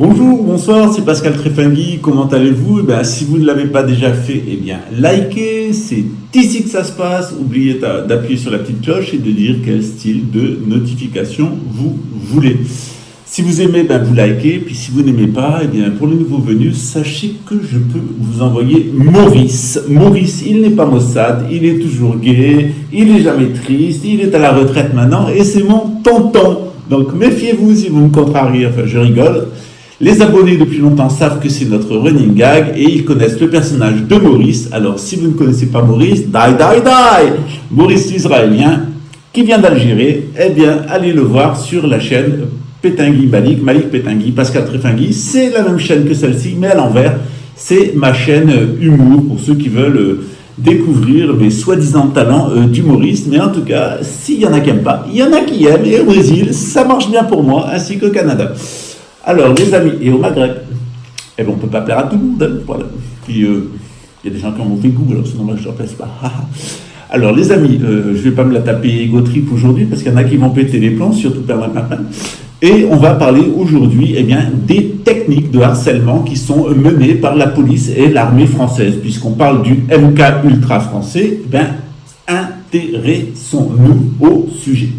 Bonjour, bonsoir, c'est Pascal Trefangui, comment allez-vous? Si vous ne l'avez pas déjà fait, likez, c'est ici que ça se passe. Oubliez d'appuyer sur la petite cloche et de dire quel style de notification vous voulez. Si vous aimez, vous likez, puis si vous n'aimez pas, pour les nouveaux venus, sachez que je peux vous envoyer Maurice. Maurice, il n'est pas Mossad, il est toujours gay, il n'est jamais triste, il est à la retraite maintenant, et c'est mon tonton. Donc méfiez-vous si vous me contrariez, je rigole. Les abonnés depuis longtemps savent que c'est notre running gag et ils connaissent le personnage de Maurice. Alors si vous ne connaissez pas Maurice, Maurice l'Israélien qui vient d'Algérie, allez le voir sur la chaîne Pétangui Malik Pétangui, Pascal Trefangui. C'est la même chaîne que celle-ci, mais à l'envers. C'est ma chaîne humour pour ceux qui veulent découvrir mes soi-disant talents d'humoriste. Mais en tout cas, s'il y en a qui n'aiment pas, il y en a qui aiment. Et au Brésil, ça marche bien pour moi, ainsi qu'au Canada. Alors, les amis, et au Maghreb, on ne peut pas plaire à tout le monde. Voilà. Puis, il y a des gens qui ont monté le goût, alors sinon, moi, je ne leur plaise pas. Alors, les amis, je ne vais pas me la taper ego trip aujourd'hui, parce qu'il y en a qui vont péter les plombs, surtout Père Papin. Et on va parler aujourd'hui des techniques de harcèlement qui sont menées par la police et l'armée française. Puisqu'on parle du MK ultra français, intéressons-nous au sujet.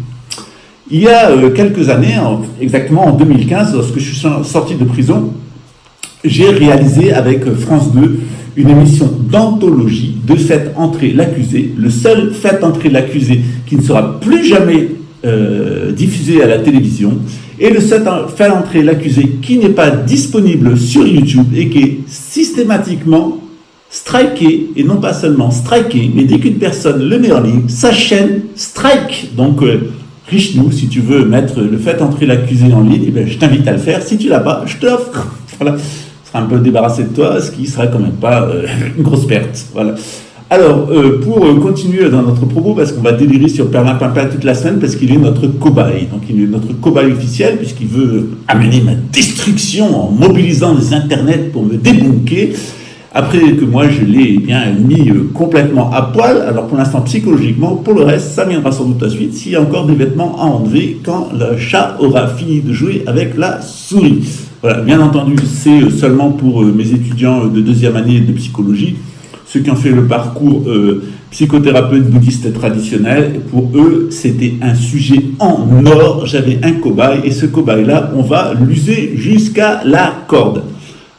Il y a quelques années, exactement en 2015, lorsque je suis sorti de prison, j'ai réalisé avec France 2 une émission d'anthologie de Faites entrer l'accusé, le seul Faites entrer l'accusé qui ne sera plus jamais diffusé à la télévision, et le seul Faites entrer l'accusé qui n'est pas disponible sur YouTube et qui est systématiquement striké, et non pas seulement striké, mais dès qu'une personne le met en ligne, sa chaîne strike. Donc, riche-nous, si tu veux mettre le fait entrer l'accusé en ligne, je t'invite à le faire. Si tu l'as pas, je te l'offre. Voilà. Tu seras un peu débarrassé de toi, ce qui sera quand même pas une grosse perte. Voilà. Alors, pour continuer dans notre propos, parce qu'on va délirer sur Perlin Pimpin toute la semaine, parce qu'il est notre cobaye. Donc, il est notre cobaye officiel, puisqu'il veut amener ma destruction en mobilisant les internets pour me débunker. Après que moi, je l'ai mis complètement à poil, alors pour l'instant psychologiquement, pour le reste, ça viendra sans doute à suite, s'il y a encore des vêtements à enlever quand le chat aura fini de jouer avec la souris. Voilà, bien entendu, c'est seulement pour mes étudiants de deuxième année de psychologie, ceux qui ont fait le parcours psychothérapeute bouddhiste traditionnel. Pour eux, c'était un sujet en or, j'avais un cobaye, et ce cobaye-là, on va l'user jusqu'à la corde.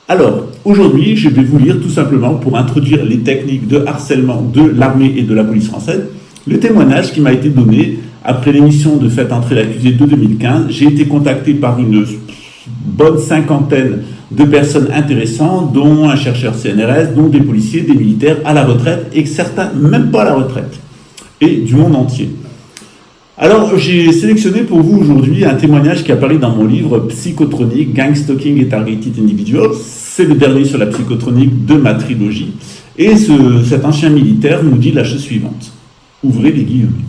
Alors, aujourd'hui, je vais vous lire tout simplement, pour introduire les techniques de harcèlement de l'armée et de la police française, le témoignage qui m'a été donné après l'émission de Faites entrer l'accusé de 2015. J'ai été contacté par une bonne cinquantaine de personnes intéressantes, dont un chercheur CNRS, dont des policiers, des militaires à la retraite, et certains même pas à la retraite, et du monde entier. Alors, j'ai sélectionné pour vous aujourd'hui un témoignage qui apparaît dans mon livre Psychotronique, Gang Stalking et Targeted Individuals. C'est le dernier sur la psychotronique de ma trilogie. Et cet ancien militaire nous dit la chose suivante. Ouvrez les guillemets.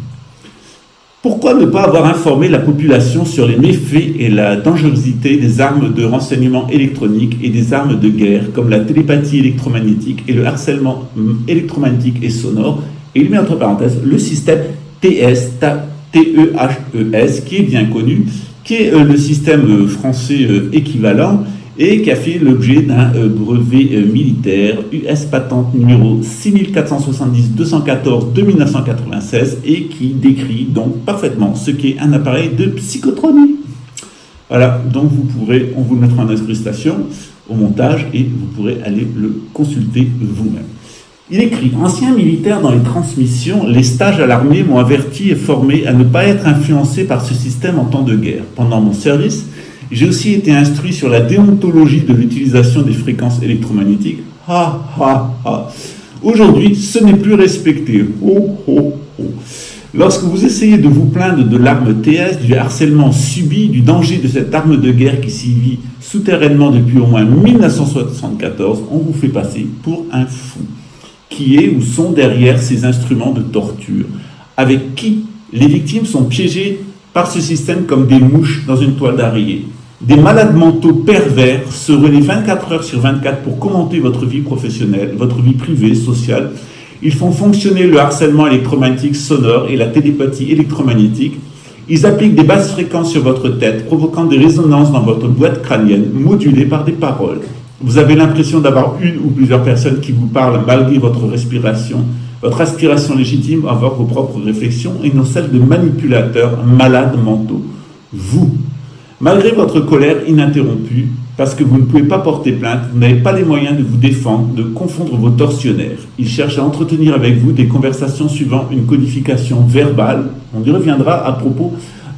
Pourquoi ne pas avoir informé la population sur les méfaits et la dangerosité des armes de renseignement électronique et des armes de guerre, comme la télépathie électromagnétique et le harcèlement électromagnétique et sonore, et il met entre parenthèses le système TEHES, qui est bien connu, qui est le système français équivalent et qui a fait l'objet d'un brevet militaire US patente numéro 6470-214 de 1996 et qui décrit donc parfaitement ce qu'est un appareil de psychotronie. Voilà, donc on vous le mettra en incrustation au montage et vous pourrez aller le consulter vous-même. Il écrit « Ancien militaire dans les transmissions, les stages à l'armée m'ont averti et formé à ne pas être influencé par ce système en temps de guerre. Pendant mon service, j'ai aussi été instruit sur la déontologie de l'utilisation des fréquences électromagnétiques. Ha, ha, ha. Aujourd'hui, ce n'est plus respecté. Oh, oh, oh. Lorsque vous essayez de vous plaindre de l'arme TS, du harcèlement subi, du danger de cette arme de guerre qui s'y vit souterrainement depuis au moins 1974, on vous fait passer pour un fou. Qui est ou sont derrière ces instruments de torture, avec qui les victimes sont piégées par ce système comme des mouches dans une toile d'araignée. Des malades mentaux pervers se relaient 24 heures sur 24 pour commenter votre vie professionnelle, votre vie privée, sociale. Ils font fonctionner le harcèlement électromagnétique sonore et la télépathie électromagnétique. Ils appliquent des basses fréquences sur votre tête, provoquant des résonances dans votre boîte crânienne, modulées par des paroles. Vous avez l'impression d'avoir une ou plusieurs personnes qui vous parlent malgré votre respiration, votre aspiration légitime à avoir vos propres réflexions et non celles de manipulateurs malades mentaux. Vous, malgré votre colère ininterrompue, parce que vous ne pouvez pas porter plainte, vous n'avez pas les moyens de vous défendre, de confondre vos tortionnaires. Ils cherchent à entretenir avec vous des conversations suivant une codification verbale. On y reviendra à propos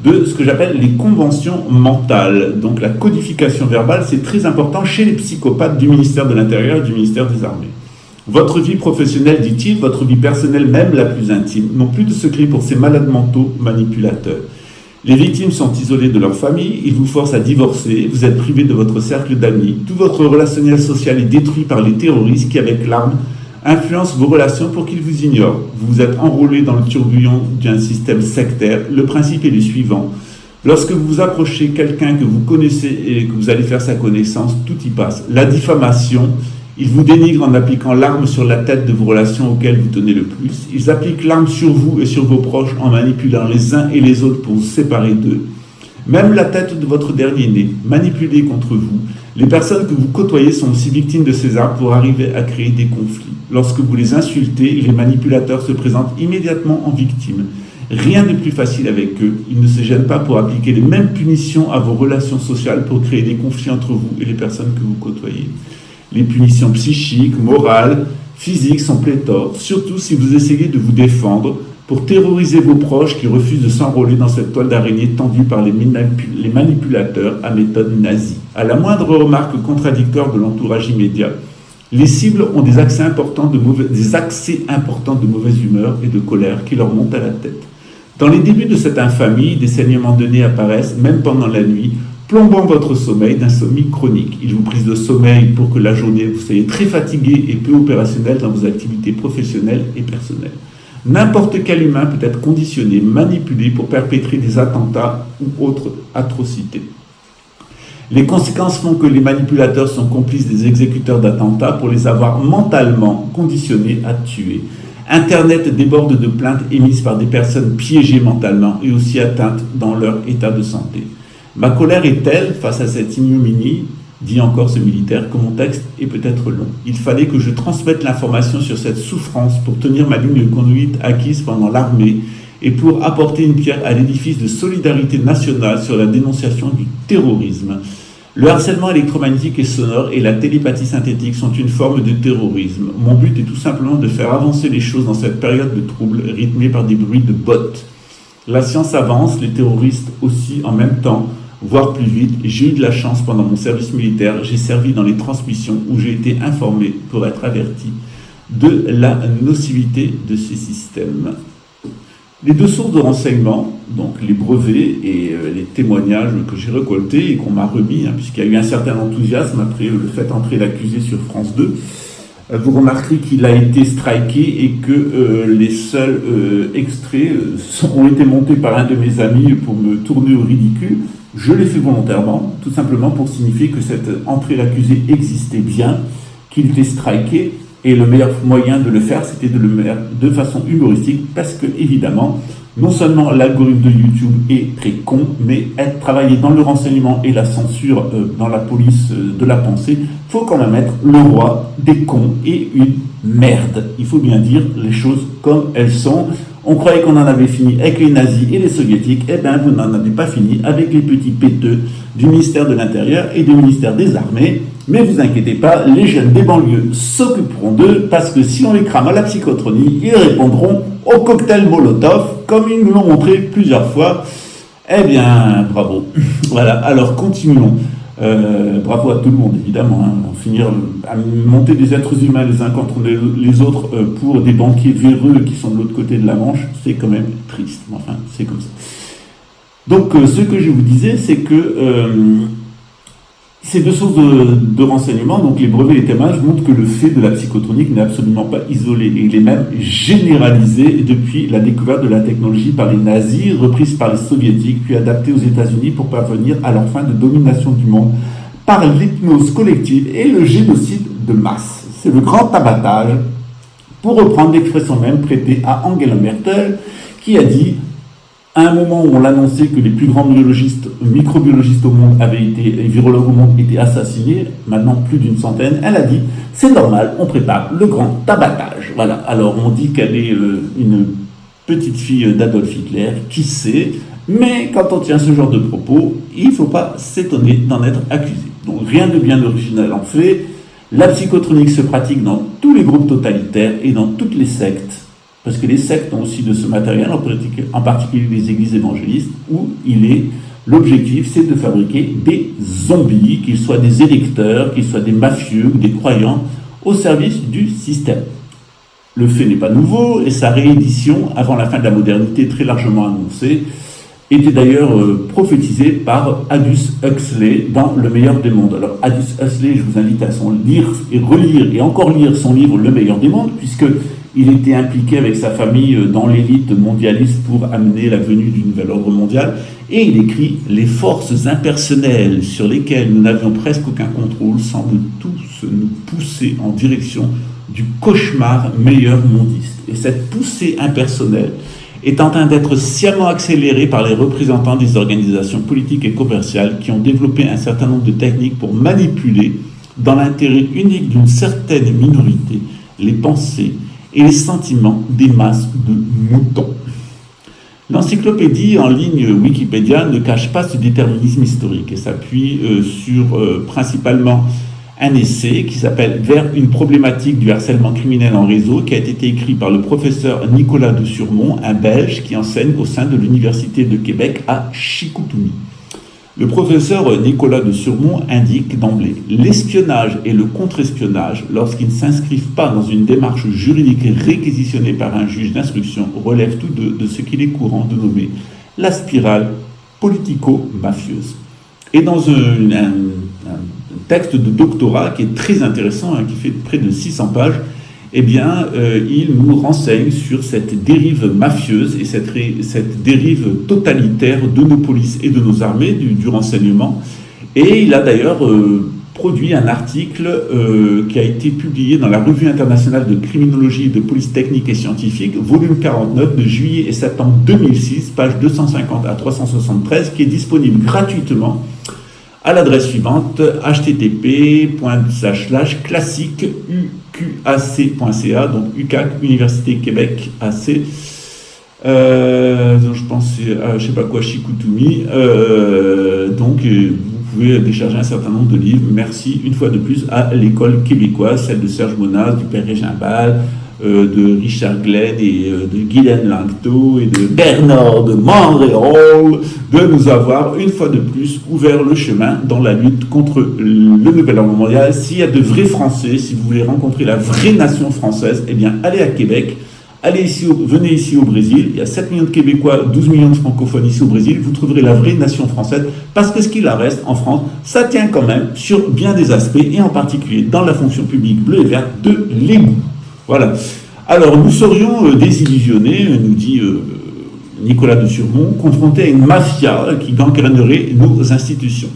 de ce que j'appelle les conventions mentales. Donc la codification verbale, c'est très important chez les psychopathes du ministère de l'Intérieur et du ministère des Armées. Votre vie professionnelle, dit-il, votre vie personnelle, même la plus intime, n'ont plus de secret pour ces malades mentaux manipulateurs. Les victimes sont isolées de leur famille, ils vous forcent à divorcer, vous êtes privé de votre cercle d'amis, tout votre relationnel social est détruit par les terroristes qui, avec l'arme, influencent vos relations pour qu'ils vous ignorent. Vous vous êtes enrôlé dans le tourbillon d'un système sectaire. Le principe est le suivant. Lorsque vous vous approchez quelqu'un que vous connaissez et que vous allez faire sa connaissance, tout y passe. La diffamation, ils vous dénigrent en appliquant l'arme sur la tête de vos relations auxquelles vous tenez le plus. Ils appliquent l'arme sur vous et sur vos proches en manipulant les uns et les autres pour vous séparer d'eux. Même la tête de votre dernier-né, manipulée contre vous. Les personnes que vous côtoyez sont aussi victimes de ces armes pour arriver à créer des conflits. Lorsque vous les insultez, les manipulateurs se présentent immédiatement en victimes. Rien de plus facile avec eux. Ils ne se gênent pas pour appliquer les mêmes punitions à vos relations sociales pour créer des conflits entre vous et les personnes que vous côtoyez. Les punitions psychiques, morales, physiques sont pléthores, surtout si vous essayez de vous défendre pour terroriser vos proches qui refusent de s'enrôler dans cette toile d'araignée tendue par les manipulateurs à méthode nazie. À la moindre remarque contradictoire de l'entourage immédiat, les cibles ont des accès importants de mauvaise humeur et de colère qui leur montent à la tête. Dans les débuts de cette infamie, des saignements de nez apparaissent, même pendant la nuit, plombant votre sommeil d'insomnie chronique. Ils vous prisent de sommeil pour que la journée vous soyez très fatigué et peu opérationnel dans vos activités professionnelles et personnelles. N'importe quel humain peut être conditionné, manipulé pour perpétrer des attentats ou autres atrocités. Les conséquences font que les manipulateurs sont complices des exécuteurs d'attentats pour les avoir mentalement conditionnés à tuer. Internet déborde de plaintes émises par des personnes piégées mentalement et aussi atteintes dans leur état de santé. Ma colère est telle face à cette ignominie, dit encore ce militaire, que mon texte est peut-être long. Il fallait que je transmette l'information sur cette souffrance pour tenir ma ligne de conduite acquise pendant l'armée et pour apporter une pierre à l'édifice de solidarité nationale sur la dénonciation du terrorisme. Le harcèlement électromagnétique et sonore et la télépathie synthétique sont une forme de terrorisme. Mon but est tout simplement de faire avancer les choses dans cette période de trouble rythmée par des bruits de bottes. La science avance, les terroristes aussi en même temps, voire plus vite. J'ai eu de la chance pendant mon service militaire, j'ai servi dans les transmissions où j'ai été informé pour être averti de la nocivité de ces systèmes. Les deux sources de renseignement, donc les brevets et les témoignages que j'ai récoltés et qu'on m'a remis, puisqu'il y a eu un certain enthousiasme après le fait entrer l'accusé sur France 2, vous remarquerez qu'il a été striké et que les seuls extraits ont été montés par un de mes amis pour me tourner au ridicule. Je l'ai fait volontairement, tout simplement pour signifier que cette entrée l'accusé existait bien, qu'il était striké, et le meilleur moyen de le faire, c'était de le faire de façon humoristique, parce que, évidemment, non seulement l'algorithme de YouTube est très con, mais travailler dans le renseignement et la censure dans la police de la pensée, il faut quand même être le roi des cons et une merde. Il faut bien dire les choses comme elles sont. On croyait qu'on en avait fini avec les nazis et les soviétiques, eh bien vous n'en avez pas fini avec les petits péteux du ministère de l'Intérieur et du ministère des Armées. Mais vous inquiétez pas, les jeunes des banlieues s'occuperont d'eux, parce que si on les crame à la psychotronie, ils répondront au cocktail Molotov, comme ils nous l'ont montré plusieurs fois. Eh bien, bravo. Voilà, alors continuons. Bravo à tout le monde, évidemment. Finir à monter des êtres humains les uns contre les autres pour des banquiers véreux qui sont de l'autre côté de la Manche, c'est quand même triste. Enfin, c'est comme ça. Donc, ce que je vous disais, c'est que ces deux sources de renseignement, donc les brevets et les témoignages, montrent que le fait de la psychotronique n'est absolument pas isolé. Et il est même généralisé depuis la découverte de la technologie par les nazis, reprise par les soviétiques, puis adaptée aux États-Unis pour parvenir à leur fin de domination du monde par l'hypnose collective et le génocide de masse. C'est le grand abattage, pour reprendre l'expression même prêtée à Angela Merkel, qui a dit À un moment où on l'annonçait que les plus grands microbiologistes au monde et virologues au monde étaient assassinés, maintenant plus d'une centaine, elle a dit « c'est normal, on prépare le grand abattage ». Voilà, alors on dit qu'elle est une petite fille d'Adolf Hitler, qui sait, mais quand on tient ce genre de propos, il ne faut pas s'étonner d'en être accusé. Donc rien de bien original en fait. La psychotronique se pratique dans tous les groupes totalitaires et dans toutes les sectes, parce que les sectes ont aussi de ce matériel, en particulier les églises évangélistes, où l'objectif c'est de fabriquer des zombies, qu'ils soient des électeurs, qu'ils soient des mafieux ou des croyants, au service du système. Le fait n'est pas nouveau, et sa réédition, avant la fin de la modernité, très largement annoncée, était d'ailleurs prophétisé par Aldous Huxley dans Le meilleur des mondes. Alors Aldous Huxley, je vous invite à lire et relire et encore lire son livre Le meilleur des mondes, puisqu'il était impliqué avec sa famille dans l'élite mondialiste pour amener la venue du nouvel ordre mondial, et il écrit « Les forces impersonnelles sur lesquelles nous n'avions presque aucun contrôle semblent tous nous pousser en direction du cauchemar meilleur mondiste ». Et cette poussée impersonnelle est en train d'être sciemment accélérée par les représentants des organisations politiques et commerciales qui ont développé un certain nombre de techniques pour manipuler, dans l'intérêt unique d'une certaine minorité, les pensées et les sentiments des masses de moutons. L'encyclopédie en ligne Wikipédia ne cache pas ce déterminisme historique et s'appuie sur principalement un essai qui s'appelle « Vers une problématique du harcèlement criminel en réseau » qui a été écrit par le professeur Nicolas de Surmont, un Belge qui enseigne au sein de l'Université de Québec à Chicoutimi. Le professeur Nicolas de Surmont indique d'emblée « L'espionnage et le contre-espionnage, lorsqu'ils ne s'inscrivent pas dans une démarche juridique réquisitionnée par un juge d'instruction, relèvent tous deux de ce qu'il est courant de nommer la spirale politico-mafieuse ». Et dans un texte de doctorat qui est très intéressant, qui fait près de 600 pages, eh bien, il nous renseigne sur cette dérive mafieuse et cette dérive totalitaire de nos polices et de nos armées, du renseignement. Et il a d'ailleurs produit un article qui a été publié dans la Revue internationale de criminologie et de police technique et scientifique, volume 49, de juillet et septembre 2006, pages 250 à 373, qui est disponible gratuitement à l'adresse suivante, http://classique.uqac.ca, donc UQAC, Université Québec AC, donc je pense à je sais pas quoi, Chicoutimi, donc vous pouvez décharger un certain nombre de livres. Merci une fois de plus à l'école québécoise, celle de Serge Monas, du Père Régimbal, de Richard Glenn et de Guylaine Langto et de Bernard de Montréal, de nous avoir une fois de plus ouvert le chemin dans la lutte contre le nouvel ordre mondial. S'il y a de vrais Français, si vous voulez rencontrer la vraie nation française, eh bien allez à Québec, venez ici au Brésil, il y a 7 millions de Québécois, 12 millions de francophones ici au Brésil, vous trouverez la vraie nation française, parce que ce qu'il en reste en France, ça tient quand même sur bien des aspects, et en particulier dans la fonction publique bleue et verte de l'égout. Voilà. Alors, nous serions désillusionnés, nous dit Nicolas de Surmont, confrontés à une mafia qui gangrénerait nos institutions.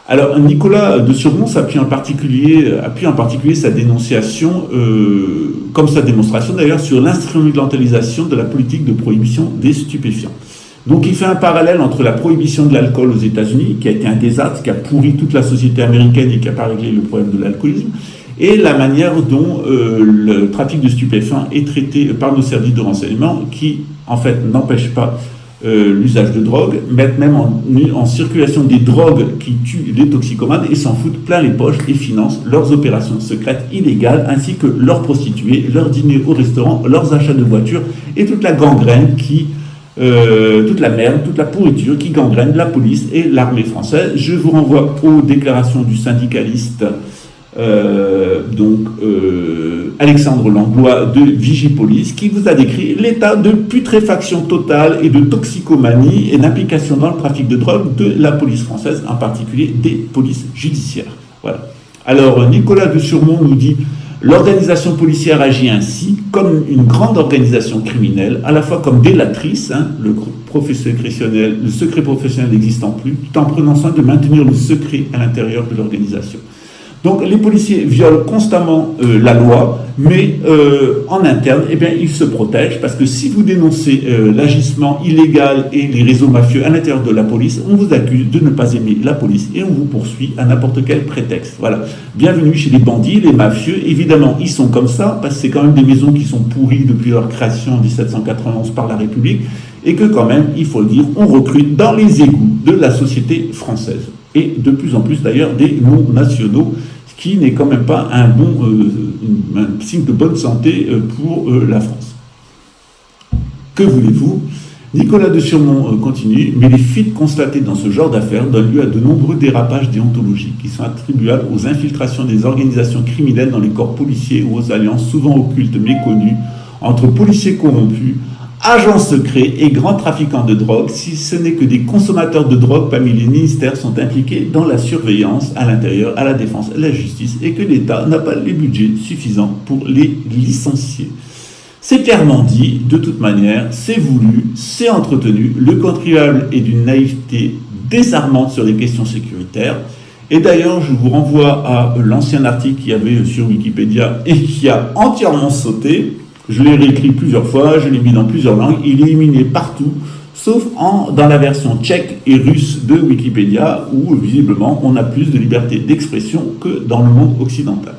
Alors, Nicolas de Surmont appuie en particulier sa dénonciation, comme sa démonstration d'ailleurs, sur l'instrumentalisation de la politique de prohibition des stupéfiants. Donc, il fait un parallèle entre la prohibition de l'alcool aux États-Unis, qui a été un désastre, qui a pourri toute la société américaine et qui n'a pas réglé le problème de l'alcoolisme, et la manière dont le trafic de stupéfiants est traité par nos services de renseignement, qui, en fait, n'empêchent pas l'usage de drogue, mettent même en circulation des drogues qui tuent les toxicomanes et s'en foutent plein les poches et financent leurs opérations secrètes illégales, ainsi que leurs prostituées, leurs dîners au restaurant, leurs achats de voitures et toute la gangrène toute la merde, toute la pourriture qui gangrène la police et l'armée française. Je vous renvoie aux déclarations du syndicaliste Alexandre Langlois de Vigipolice, qui vous a décrit l'état de putréfaction totale et de toxicomanie et d'implication dans le trafic de drogue de la police française, en particulier des polices judiciaires. Voilà. Alors, Nicolas de Surmont nous dit « L'organisation policière agit ainsi comme une grande organisation criminelle, à la fois comme délatrice, le secret professionnel n'existant plus, tout en prenant soin de maintenir le secret à l'intérieur de l'organisation. Donc les policiers violent constamment la loi, mais en interne, eh bien, ils se protègent parce que si vous dénoncez l'agissement illégal et les réseaux mafieux à l'intérieur de la police, on vous accuse de ne pas aimer la police et on vous poursuit à n'importe quel prétexte. Voilà. Bienvenue chez les bandits, les mafieux. Évidemment, ils sont comme ça parce que c'est quand même des maisons qui sont pourries depuis leur création en 1791 par la République et que quand même, il faut le dire, on recrute dans les égouts de la société française. Et de plus en plus d'ailleurs des non-nationaux, ce qui n'est quand même pas un signe de bonne santé pour la France. Que voulez-vous? Nicolas de Surmont continue, mais les fuites constatées dans ce genre d'affaires donnent lieu à de nombreux dérapages déontologiques qui sont attribuables aux infiltrations des organisations criminelles dans les corps policiers ou aux alliances souvent occultes méconnues entre policiers corrompus, agents secrets et grands trafiquants de drogue, si ce n'est que des consommateurs de drogue parmi les ministères sont impliqués dans la surveillance à l'intérieur, à la défense, à la justice, et que l'État n'a pas les budgets suffisants pour les licencier. C'est clairement dit, de toute manière, c'est voulu, c'est entretenu, le contribuable est d'une naïveté désarmante sur les questions sécuritaires. Et d'ailleurs, je vous renvoie à l'ancien article qu'il y avait sur Wikipédia et qui a entièrement sauté. Je l'ai réécrit plusieurs fois, je l'ai mis dans plusieurs langues, il est éliminé partout, sauf dans la version tchèque et russe de Wikipédia, où visiblement on a plus de liberté d'expression que dans le monde occidental.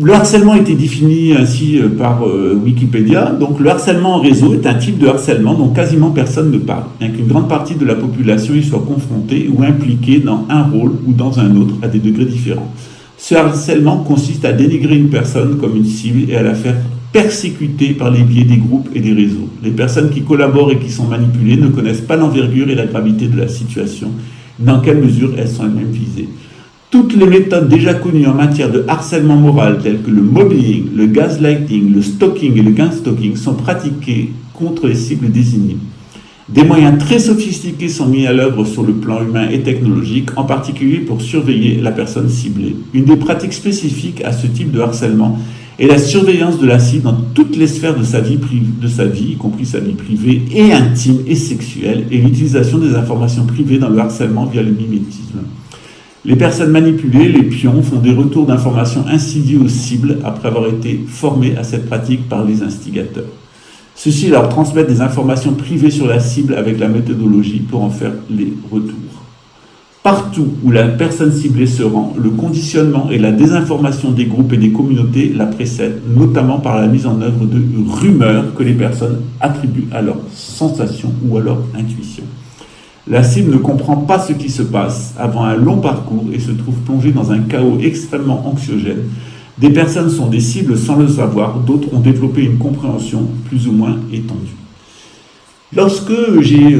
Le harcèlement a été défini ainsi par Wikipédia. Donc le harcèlement en réseau est un type de harcèlement dont quasiment personne ne parle, bien qu'une grande partie de la population y soit confrontée ou impliquée dans un rôle ou dans un autre à des degrés différents. Ce harcèlement consiste à dénigrer une personne comme une cible et à la faire persécuter par les biais des groupes et des réseaux. Les personnes qui collaborent et qui sont manipulées ne connaissent pas l'envergure et la gravité de la situation, dans quelle mesure elles sont elles-mêmes visées. Toutes les méthodes déjà connues en matière de harcèlement moral, telles que le mobbing, le gaslighting, le stalking et le gang-stalking, sont pratiquées contre les cibles désignées. Des moyens très sophistiqués sont mis à l'œuvre sur le plan humain et technologique, en particulier pour surveiller la personne ciblée. Une des pratiques spécifiques à ce type de harcèlement est la surveillance de la cible dans toutes les sphères de sa vie, y compris sa vie privée et intime et sexuelle, et l'utilisation des informations privées dans le harcèlement via le mimétisme. Les personnes manipulées, les pions, font des retours d'informations insidieux aux cibles après avoir été formées à cette pratique par les instigateurs. Ceux-ci leur transmettent des informations privées sur la cible avec la méthodologie pour en faire les retours. Partout où la personne ciblée se rend, le conditionnement et la désinformation des groupes et des communautés la précèdent, notamment par la mise en œuvre de rumeurs que les personnes attribuent à leurs sensations ou à leur intuition. La cible ne comprend pas ce qui se passe avant un long parcours et se trouve plongée dans un chaos extrêmement anxiogène. Des personnes sont des cibles sans le savoir, d'autres ont développé une compréhension plus ou moins étendue. Lorsque j'ai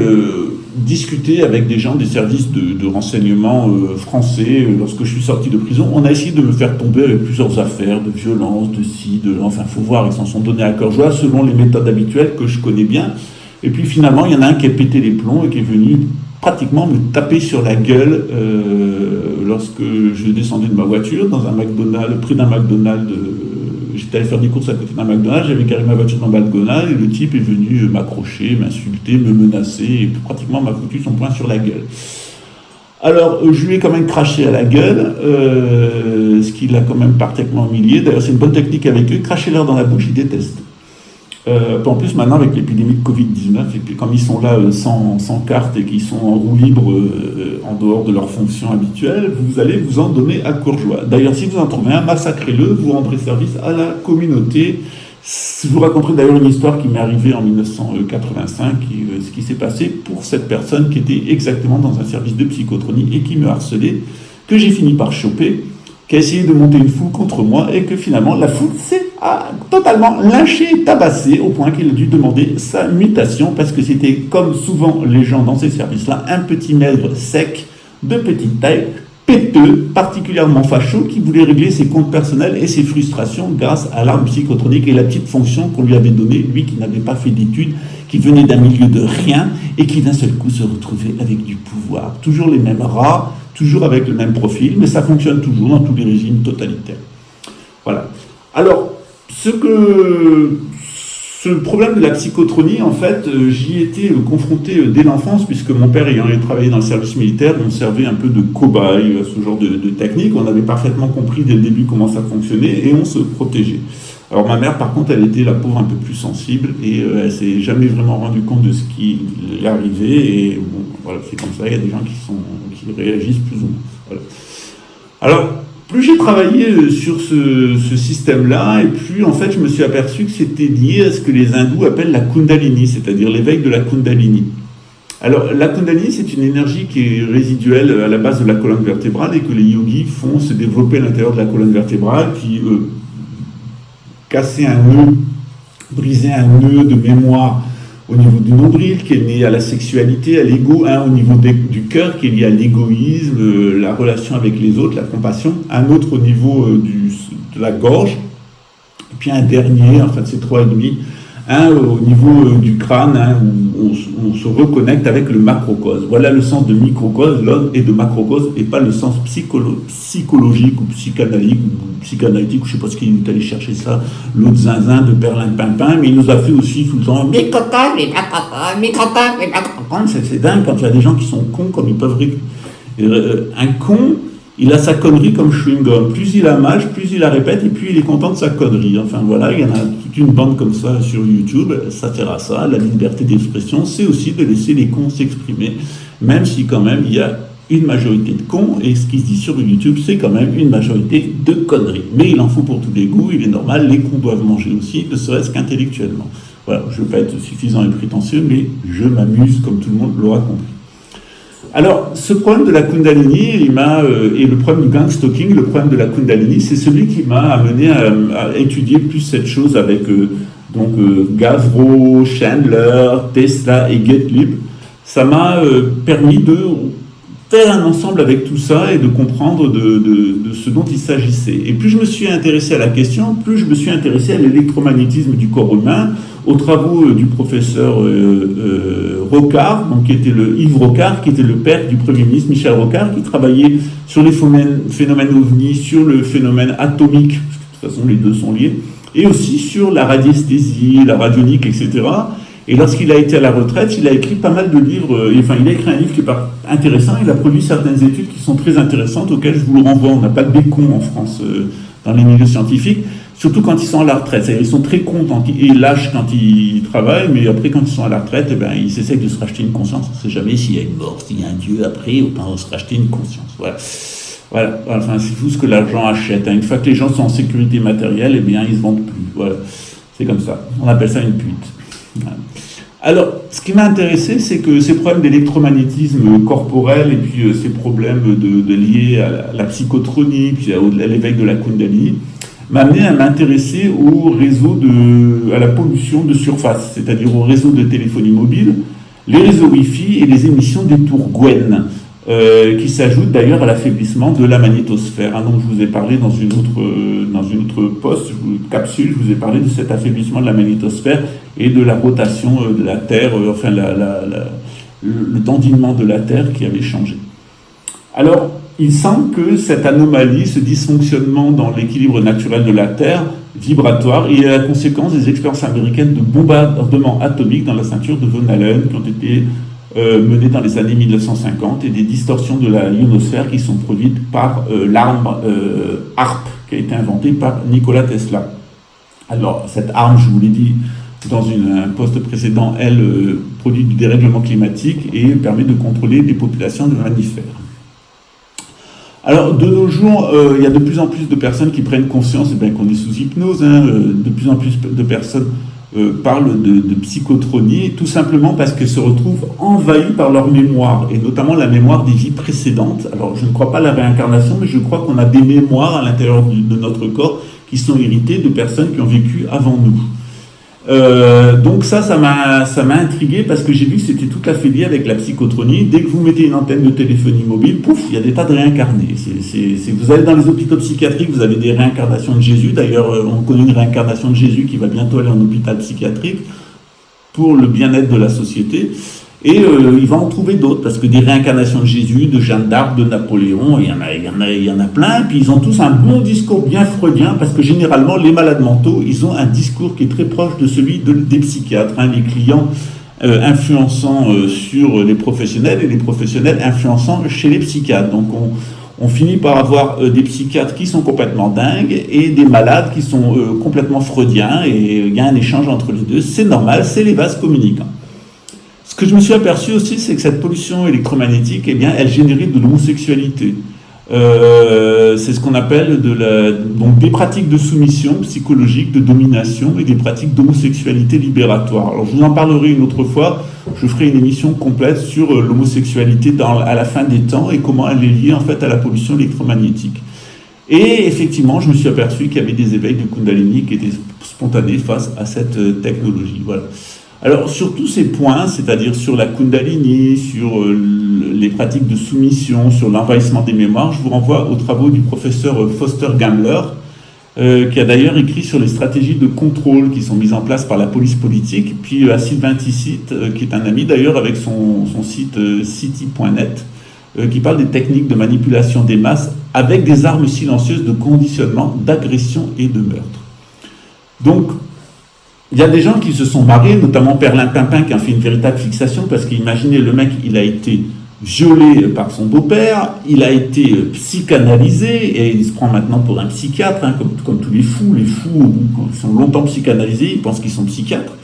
discuté avec des gens des services de renseignement français, lorsque je suis sorti de prison, on a essayé de me faire tomber avec plusieurs affaires de violence, enfin, faut voir, ils s'en sont donnés à cœur joie selon les méthodes habituelles que je connais bien. Et puis finalement, il y en a un qui a pété les plombs et qui est venu pratiquement me taper sur la gueule lorsque je descendais de ma voiture dans un McDonald's, près d'un McDonald's. J'étais allé faire des courses à côté d'un McDonald's, j'avais garé ma voiture dans le McDonald's et le type est venu m'accrocher, m'insulter, me menacer et pratiquement m'a foutu son poing sur la gueule. Alors, je lui ai quand même craché à la gueule, ce qui l'a quand même parfaitement humilié. D'ailleurs, c'est une bonne technique avec eux, cracher-leur dans la bouche, ils détestent. En plus, maintenant, avec l'épidémie de Covid-19, et puis comme ils sont là sans carte et qu'ils sont en roue libre en dehors de leurs fonctions habituelles, vous allez vous en donner à cœur joie. D'ailleurs, si vous en trouvez un, massacrez-le, vous rendrez service à la communauté. Je vous raconterai d'ailleurs une histoire qui m'est arrivée en 1985, ce qui s'est passé pour cette personne qui était exactement dans un service de psychotronie et qui me harcelait, que j'ai fini par choper, qui a essayé de monter une foule contre moi et que finalement la foule s'est totalement lynché et tabassé au point qu'il a dû demander sa mutation parce que c'était, comme souvent les gens dans ces services-là, un petit maigre sec, de petite taille, péteux, particulièrement facho, qui voulait régler ses comptes personnels et ses frustrations grâce à l'arme psychotronique et la petite fonction qu'on lui avait donnée, lui qui n'avait pas fait d'études, qui venait d'un milieu de rien et qui d'un seul coup se retrouvait avec du pouvoir. Toujours les mêmes rats, toujours avec le même profil, mais ça fonctionne toujours dans tous les régimes totalitaires. Voilà. Alors, ce Ce problème de la psychotronie, en fait, j'y étais confronté dès l'enfance, puisque mon père ayant travaillé dans le service militaire, on servait un peu de cobaye à ce genre de technique. On avait parfaitement compris dès le début comment ça fonctionnait et on se protégeait. Alors ma mère, par contre, elle était la pauvre un peu plus sensible et elle s'est jamais vraiment rendue compte de ce qui lui arrivait. Et bon, voilà, c'est comme ça. Il y a des gens qui réagissent plus ou moins. Voilà. Alors, plus j'ai travaillé sur ce système-là, et plus en fait je me suis aperçu que c'était lié à ce que les hindous appellent la Kundalini, c'est-à-dire l'éveil de la Kundalini. Alors la Kundalini, c'est une énergie qui est résiduelle à la base de la colonne vertébrale et que les yogis font se développer à l'intérieur de la colonne vertébrale, qui casser un nœud, briser un nœud de mémoire au niveau du nombril, qui est lié à la sexualité, à l'ego, au niveau du cœur, qui est lié à l'égoïsme, la relation avec les autres, la compassion, un autre au niveau de la gorge, et puis un dernier, en fait c'est 3,5, un au niveau du crâne, où on se reconnecte avec le macrocosme. Voilà le sens de microcosme et de macrocosme, et pas le sens psychologique ou psychanalytique, ou je ne sais pas ce qu'il est allé chercher ça, l'autre zinzin de Perlin-Pimpin, mais il nous a fait aussi tout le temps c'est dingue quand il y a des gens qui sont cons comme ils peuvent un con, il a sa connerie comme chewing-gum. Plus il a mâche, plus il la répète, et plus il est content de sa connerie. Enfin voilà, il y en a toute une bande comme ça sur YouTube, ça sert à ça. La liberté d'expression, c'est aussi de laisser les cons s'exprimer, même si quand même il y a une majorité de cons, et ce qui se dit sur YouTube, c'est quand même une majorité de conneries. Mais il en faut pour tous les goûts, il est normal, les cons doivent manger aussi, ne serait-ce qu'intellectuellement. Voilà, je ne veux pas être suffisant et prétentieux, mais je m'amuse, comme tout le monde l'aura compris. Alors, ce problème de la Kundalini, et le problème du gang stalking, le problème de la Kundalini, c'est celui qui m'a amené à étudier plus cette chose avec Gavreau, Chandler, Tesla et GetLib. Ça m'a permis de faire un ensemble avec tout ça et de comprendre de ce dont il s'agissait. Et plus je me suis intéressé à la question, plus je me suis intéressé à l'électromagnétisme du corps humain, aux travaux du professeur Rocard, Yves Rocard, qui était le père du Premier ministre Michel Rocard, qui travaillait sur les phénomènes ovnis, sur le phénomène atomique, parce que de toute façon les deux sont liés, et aussi sur la radiesthésie, la radionique, etc. Et lorsqu'il a été à la retraite, il a écrit pas mal de livres, il a écrit un livre qui est intéressant, il a produit certaines études qui sont très intéressantes, auxquelles je vous le renvoie. On n'a pas de bécon en France dans les milieux scientifiques, surtout quand ils sont à la retraite. C'est-à-dire, ils sont très cons et lâches quand ils travaillent, mais après, quand ils sont à la retraite, ils essayent de se racheter une conscience. On ne sait jamais s'il y a une mort, s'il y a un Dieu après, autant se racheter une conscience. Voilà. Enfin, c'est tout ce que l'argent achète. Une fois que les gens sont en sécurité matérielle, ils ne se vendent plus. Voilà. C'est comme ça. On appelle ça une pute. Voilà. Alors, ce qui m'a intéressé, c'est que ces problèmes d'électromagnétisme corporel et puis ces problèmes liés à la psychotronie, puis à l'éveil de la Kundalini, m'a amené à m'intéresser au réseau à la pollution de surface, c'est-à-dire au réseau de téléphonie mobile, les réseaux Wi-Fi et les émissions des tours Gwen, qui s'ajoutent d'ailleurs à l'affaiblissement de la magnétosphère. Donc je vous ai parlé dans une autre capsule, je vous ai parlé de cet affaiblissement de la magnétosphère et de la rotation de la Terre, le dandinement de la Terre qui avait changé. Alors, il semble que cette anomalie, ce dysfonctionnement dans l'équilibre naturel de la Terre, vibratoire, est la conséquence des expériences américaines de bombardement atomique dans la ceinture de Von Allen qui ont été menées dans les années 1950 et des distorsions de la ionosphère qui sont produites par l'arme HAARP qui a été inventée par Nikola Tesla. Alors, cette arme, je vous l'ai dit dans un post précédent, elle produit du dérèglement climatique et permet de contrôler des populations de mammifères. Alors, de nos jours, il y a de plus en plus de personnes qui prennent conscience qu'on est sous hypnose. De plus en plus de personnes parlent de psychotronie, tout simplement parce qu'elles se retrouvent envahies par leur mémoire, et notamment la mémoire des vies précédentes. Alors, je ne crois pas à la réincarnation, mais je crois qu'on a des mémoires à l'intérieur de notre corps qui sont héritées de personnes qui ont vécu avant nous. Donc ça m'a intrigué parce que j'ai vu que c'était tout à fait lié avec la psychotronie. Dès que vous mettez une antenne de téléphonie mobile, pouf, il y a des tas de réincarnés. Vous allez dans les hôpitaux psychiatriques, vous avez des réincarnations de Jésus. D'ailleurs, on connaît une réincarnation de Jésus qui va bientôt aller en hôpital psychiatrique pour le bien-être de la société. Et il va en trouver d'autres, parce que des réincarnations de Jésus, de Jeanne d'Arc, de Napoléon, il y en a plein. Et puis ils ont tous un bon discours bien freudien, parce que généralement, les malades mentaux, ils ont un discours qui est très proche de celui des psychiatres, hein, les clients influençant sur les professionnels, et les professionnels influençant chez les psychiatres. Donc on finit par avoir des psychiatres qui sont complètement dingues, et des malades qui sont complètement freudiens, et il y a un échange entre les deux. C'est normal, c'est les vases communicants. Ce que je me suis aperçu aussi, c'est que cette pollution électromagnétique, eh bien, elle générait de l'homosexualité. C'est ce qu'on appelle donc des pratiques de soumission psychologique, de domination, et des pratiques d'homosexualité libératoire. Alors, je vous en parlerai une autre fois. Je ferai une émission complète sur l'homosexualité à la fin des temps, et comment elle est liée en fait à la pollution électromagnétique. Et effectivement, je me suis aperçu qu'il y avait des éveils de Kundalini qui étaient spontanés face à cette technologie. Voilà. Alors, sur tous ces points, c'est-à-dire sur la Kundalini, sur les pratiques de soumission, sur l'envahissement des mémoires, je vous renvoie aux travaux du professeur Foster Gamler, qui a d'ailleurs écrit sur les stratégies de contrôle qui sont mises en place par la police politique, puis à Sylvain Tissit, qui est un ami d'ailleurs, avec son site city.net, qui parle des techniques de manipulation des masses avec des armes silencieuses de conditionnement, d'agression et de meurtre. Donc, il y a des gens qui se sont marrés, notamment Perlin Pimpin, qui a fait une véritable fixation, parce qu'imaginez, le mec, il a été violé par son beau-père, il a été psychanalysé, et il se prend maintenant pour un psychiatre, hein, comme tous les fous, ils sont longtemps psychanalysés, ils pensent qu'ils sont psychiatres.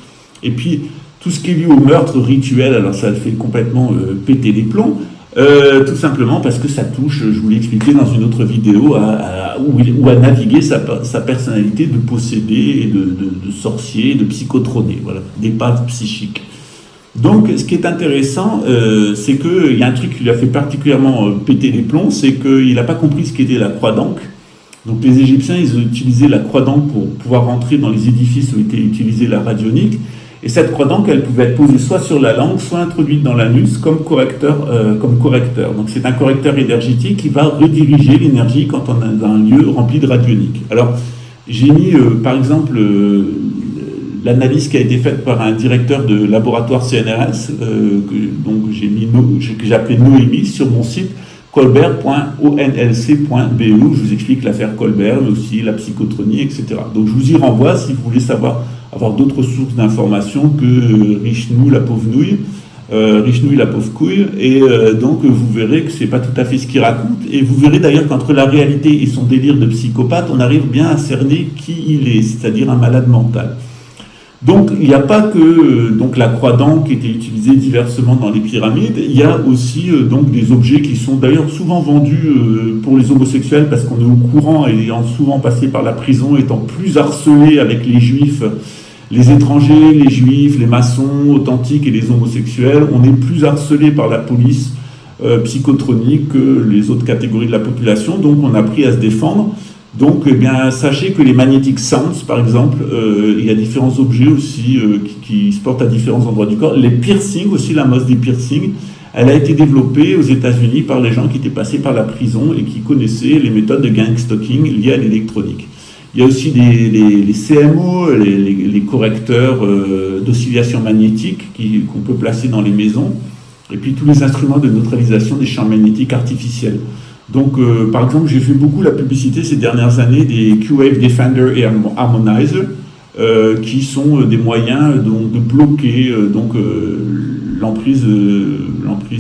Et puis, tout ce qui est lié au meurtre rituel, alors ça le fait complètement péter les plombs, tout simplement parce que ça touche, je vous l'ai expliqué dans une autre vidéo, où à naviguer sa personnalité de possédé, et de sorcier, de psychotroné, voilà, d'épave psychique. Donc, ce qui est intéressant, c'est qu'il y a un truc qui lui a fait particulièrement péter les plombs, c'est qu'il n'a pas compris ce qu'était la croix d'Ankh. Donc, les Égyptiens, ils ont utilisé la croix d'Ankh pour pouvoir rentrer dans les édifices où était utilisée la radionique. Et cette croix d'Ankh, elle pouvait être posée soit sur la langue, soit introduite dans l'anus comme correcteur. Donc c'est un correcteur énergétique qui va rediriger l'énergie quand on est dans un lieu rempli de radionique. Alors, j'ai mis, par exemple, l'analyse qui a été faite par un directeur de laboratoire CNRS, que j'ai appelé Noémie, sur mon site colbert.onlc.be. Je vous explique l'affaire Colbert, mais aussi la psychotronie, etc. Donc je vous y renvoie si vous voulez avoir d'autres sources d'informations que Richenouille, la pauvre nouille, Richenouille, la pauvre couille, et donc vous verrez que c'est pas tout à fait ce qu'il raconte, et vous verrez d'ailleurs qu'entre la réalité et son délire de psychopathe, on arrive bien à cerner qui il est, c'est-à-dire un malade mental. Donc il n'y a pas que la croix d'Ankh qui était utilisée diversement dans les pyramides, il y a aussi donc des objets qui sont d'ailleurs souvent vendus pour les homosexuels, parce qu'on est au courant, ayant souvent passé par la prison, étant plus harcelé avec les juifs, les étrangers, les juifs, les maçons authentiques et les homosexuels, on est plus harcelé par la police psychotronique que les autres catégories de la population, donc on a appris à se défendre. Donc, eh bien, sachez que les magnetic sounds, par exemple, il y a différents objets aussi qui se portent à différents endroits du corps. Les piercings aussi, la mode des piercings, elle a été développée aux États-Unis par les gens qui étaient passés par la prison et qui connaissaient les méthodes de gang stalking liées à l'électronique. Il y a aussi les CMO, les correcteurs d'oscillation magnétique qu'on peut placer dans les maisons, et puis tous les instruments de neutralisation des champs magnétiques artificiels. Donc, par exemple, j'ai fait beaucoup la publicité ces dernières années des Q-Wave Defender et Harmonizer, qui sont des moyens de bloquer l'emprise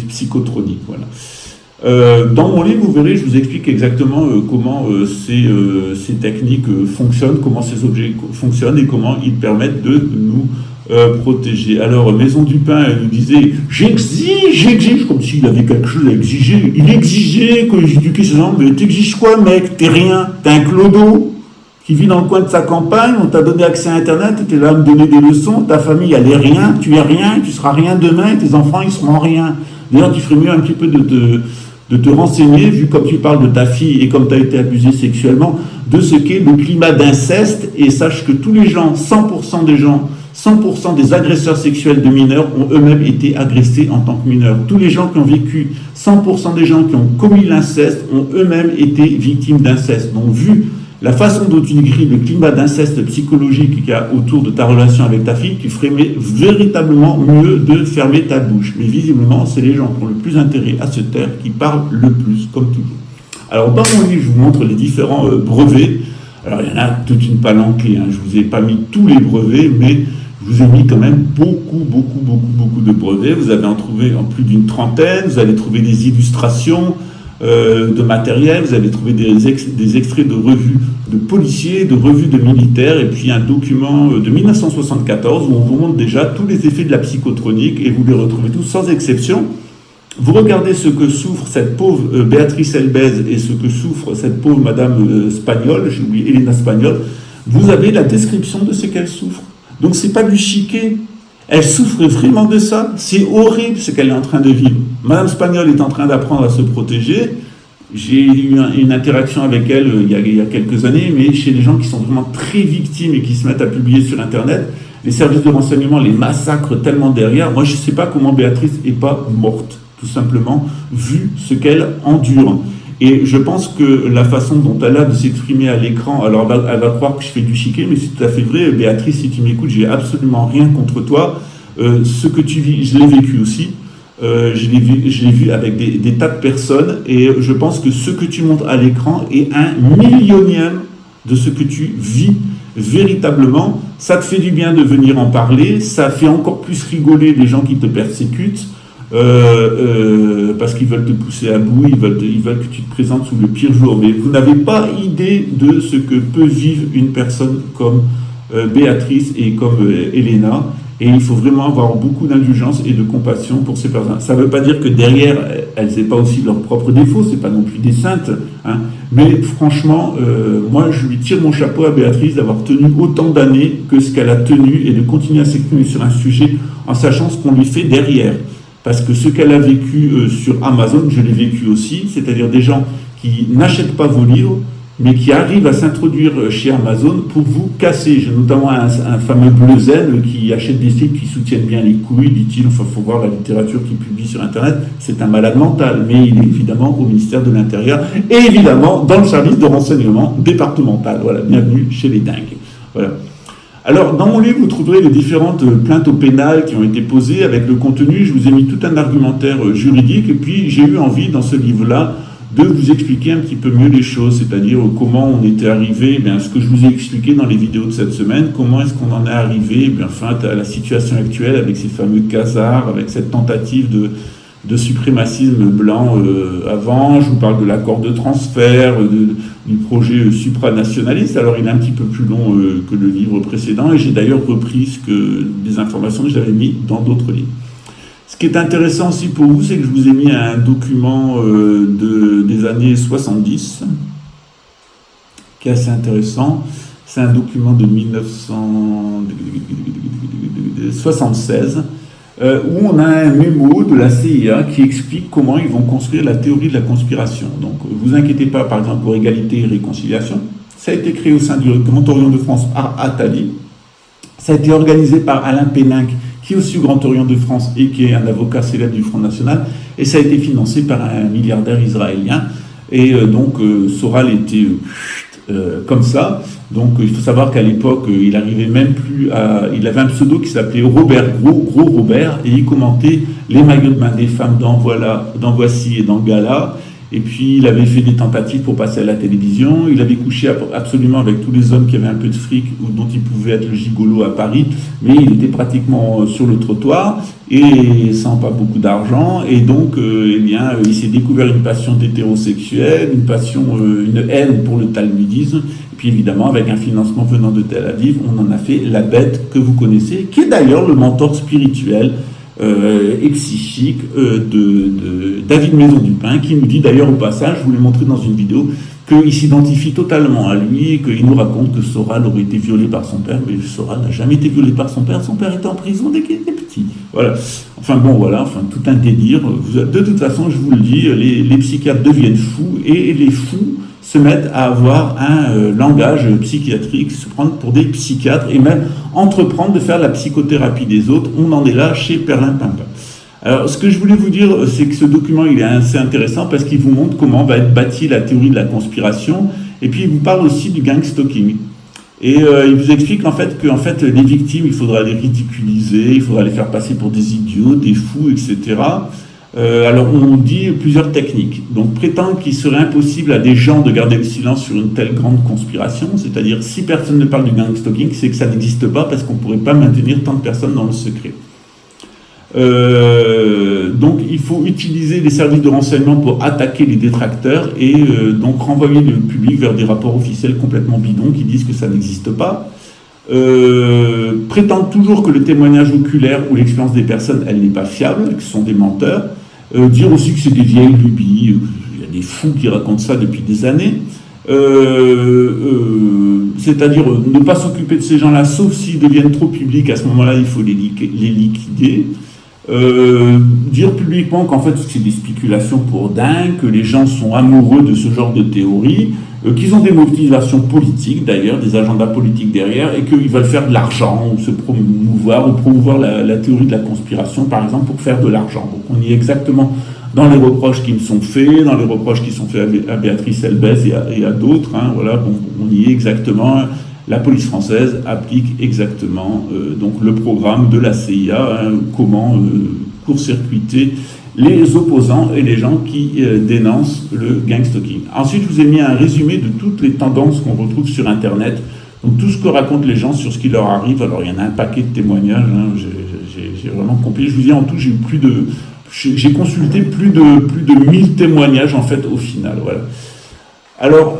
psychotronique. Voilà. Dans mon livre, vous verrez, je vous explique exactement comment ces techniques fonctionnent, comment ces objets fonctionnent et comment ils permettent de nous protéger. Alors, Maison du Pain, elle nous disait « J'exige », comme s'il avait quelque chose à exiger. Il exigeait que j'éduquais ses enfants. Mais t'exiges quoi, mec? T'es rien. T'es un clodo qui vit dans le coin de sa campagne, on t'a donné accès à Internet, t'es là à me donner des leçons, ta famille, elle est rien, tu es rien, tu seras rien demain, et tes enfants, ils seront rien. D'ailleurs, tu ferais mieux un petit peu de te renseigner, vu comme tu parles de ta fille et comme tu as été abusé sexuellement, de ce qu'est le climat d'inceste, et sache que tous les gens, 100% des gens, 100% des agresseurs sexuels de mineurs ont eux-mêmes été agressés en tant que mineurs. Tous les gens qui ont vécu, 100% des gens qui ont commis l'inceste ont eux-mêmes été victimes d'inceste. Donc, vu la façon dont tu décris le climat d'inceste psychologique qu'il y a autour de ta relation avec ta fille, tu ferais véritablement mieux de fermer ta bouche. Mais visiblement, c'est les gens qui ont le plus intérêt à se taire qui parlent le plus, comme toujours. Alors, dans mon livre, je vous montre les différents brevets. Alors, il y en a toute une palanquée, hein. Je ne vous ai pas mis tous les brevets, mais je vous ai mis quand même beaucoup de brevets. Vous allez en trouver en plus d'une trentaine. Vous allez trouver des illustrations de matériel. Vous allez trouver des extraits de revues de policiers, de revues de militaires, et puis un document de 1974 où on vous montre déjà tous les effets de la psychotronique, et vous les retrouvez tous sans exception. Vous regardez ce que souffre cette pauvre Béatrice Elbez et ce que souffre cette pauvre Madame Spagnol, j'ai oublié, Elena Spagnol, vous avez la description de ce qu'elle souffre. Donc c'est pas du chiquet. Elle souffre vraiment de ça. C'est horrible ce qu'elle est en train de vivre. Madame Spagnol est en train d'apprendre à se protéger. J'ai eu une interaction avec elle il y a quelques années, mais chez des gens qui sont vraiment très victimes et qui se mettent à publier sur Internet, les services de renseignement les massacrent tellement derrière. Moi, je ne sais pas comment Béatrice n'est pas morte, tout simplement, vu ce qu'elle endure. Et je pense que la façon dont elle a de s'exprimer à l'écran, alors elle va croire que je fais du chiquet, mais c'est tout à fait vrai. Béatrice, si tu m'écoutes, j'ai absolument rien contre toi. Ce que tu vis, je l'ai vécu aussi. Je l'ai vu avec des tas de personnes, et je pense que ce que tu montres à l'écran est un millionième de ce que tu vis véritablement. Ça te fait du bien de venir en parler, ça fait encore plus rigoler les gens qui te persécutent, parce qu'ils veulent te pousser à bout, ils veulent que tu te présentes sous le pire jour. Mais vous n'avez pas idée de ce que peut vivre une personne comme Béatrice et comme Elena. Et il faut vraiment avoir beaucoup d'indulgence et de compassion pour ces personnes. Ça ne veut pas dire que derrière, elles n'aient pas aussi leurs propres défauts, c'est pas non plus des saintes. Hein. Mais franchement, moi, je lui tire mon chapeau à Béatrice d'avoir tenu autant d'années que ce qu'elle a tenu et de continuer à s'exprimer sur un sujet en sachant ce qu'on lui fait derrière. Parce que ce qu'elle a vécu sur Amazon, je l'ai vécu aussi, c'est-à-dire des gens qui n'achètent pas vos livres, mais qui arrivent à s'introduire chez Amazon pour vous casser. J'ai notamment un fameux Bleuzen qui achète des sites qui soutiennent bien les couilles, dit-il. Enfin, il faut voir la littérature qu'il publie sur Internet. C'est un malade mental, mais il est évidemment au ministère de l'Intérieur et évidemment dans le service de renseignement départemental. Voilà, bienvenue chez les dingues. Voilà. Alors, dans mon livre, vous trouverez les différentes plaintes au pénal qui ont été posées avec le contenu. Je vous ai mis tout un argumentaire juridique, et puis j'ai eu envie, dans ce livre-là, de vous expliquer un petit peu mieux les choses, c'est-à-dire comment on était arrivé, ce que je vous ai expliqué dans les vidéos de cette semaine, comment est-ce qu'on en est arrivé à la situation actuelle avec ces fameux Khazars, avec cette tentative de suprémacisme blanc avant. Je vous parle de l'accord de transfert, du projet supranationaliste. Alors il est un petit peu plus long que le livre précédent, et j'ai d'ailleurs repris des informations que j'avais mis dans d'autres livres. Ce qui est intéressant aussi pour vous, c'est que je vous ai mis un document des années 70, qui est assez intéressant. C'est un document de 1976, où on a un mémo de la CIA qui explique comment ils vont construire la théorie de la conspiration. Donc, vous inquiétez pas, par exemple, pour Égalité et Réconciliation. Ça a été créé au sein du Grand Orient de France à Attali. Ça a été organisé par Alain Péninck, qui est aussi au Grand Orient de France et qui est un avocat célèbre du Front National, et ça a été financé par un milliardaire israélien, et donc Soral était comme ça. Donc il faut savoir qu'à l'époque, il arrivait même plus à... Il avait un pseudo qui s'appelait Robert, gros Robert, et il commentait les maillots de bain des femmes dans Voici et dans Gala. Et puis, il avait fait des tentatives pour passer à la télévision. Il avait couché absolument avec tous les hommes qui avaient un peu de fric ou dont il pouvait être le gigolo à Paris. Mais il était pratiquement sur le trottoir et sans pas beaucoup d'argent. Et donc, il s'est découvert une passion d'hétérosexuel, une haine pour le talmudisme. Et puis, évidemment, avec un financement venant de Tel Aviv, on en a fait la bête que vous connaissez, qui est d'ailleurs le mentor spirituel et psychique de David Maison du Pin, qui nous dit d'ailleurs au passage, je vous l'ai montré dans une vidéo, qu'il s'identifie totalement à lui et qu'il nous raconte que Soral aurait été violé par son père, mais Soral n'a jamais été violé par son père était en prison dès qu'il était petit. Voilà. Enfin bon, voilà, tout un délire. De toute façon, je vous le dis, les psychiatres deviennent fous, et les fous se mettent à avoir un langage psychiatrique, se prendre pour des psychiatres et même entreprendre de faire la psychothérapie des autres. On en est là chez Perlimpinpin. Alors, ce que je voulais vous dire, c'est que ce document, il est assez intéressant parce qu'il vous montre comment va être bâtie la théorie de la conspiration Et puis il vous parle aussi du gang stalking. Et il vous explique en fait que les victimes, il faudra les ridiculiser, il faudra les faire passer pour des idiots, des fous, etc. Alors on dit plusieurs techniques. Donc prétendre qu'il serait impossible à des gens de garder le silence sur une telle grande conspiration, c'est-à-dire si personne ne parle du gang stalking, c'est que ça n'existe pas parce qu'on ne pourrait pas maintenir tant de personnes dans le secret. Donc il faut utiliser les services de renseignement pour attaquer les détracteurs et donc renvoyer le public vers des rapports officiels complètement bidons qui disent que ça n'existe pas. Prétendre toujours que le témoignage oculaire ou l'expérience des personnes, elle n'est pas fiable, que ce sont des menteurs. Dire aussi que c'est des vieilles lubies, il y a des fous qui racontent ça depuis des années. C'est-à-dire ne pas s'occuper de ces gens-là, sauf s'ils deviennent trop publics, à ce moment-là, il faut les liquider. Dire publiquement qu'en fait c'est des spéculations pour dingue, que les gens sont amoureux de ce genre de théorie, qu'ils ont des motivations politiques d'ailleurs, des agendas politiques derrière, et qu'ils veulent faire de l'argent, ou se promouvoir, ou promouvoir la théorie de la conspiration par exemple pour faire de l'argent. Donc on y est exactement dans les reproches qui me sont faits, dans les reproches qui sont faits à Béatrice Elbez et à d'autres, hein, voilà, bon, on y est exactement. La police française applique exactement donc le programme de la CIA, hein, comment court-circuiter les opposants et les gens qui dénoncent le gang stalking. Ensuite, je vous ai mis un résumé de toutes les tendances qu'on retrouve sur Internet, donc tout ce que racontent les gens sur ce qui leur arrive. Alors, il y en a un paquet de témoignages, hein, j'ai vraiment compilé. Je vous dis, en tout, j'ai consulté plus de 1000 témoignages, en fait, au final, voilà. Alors,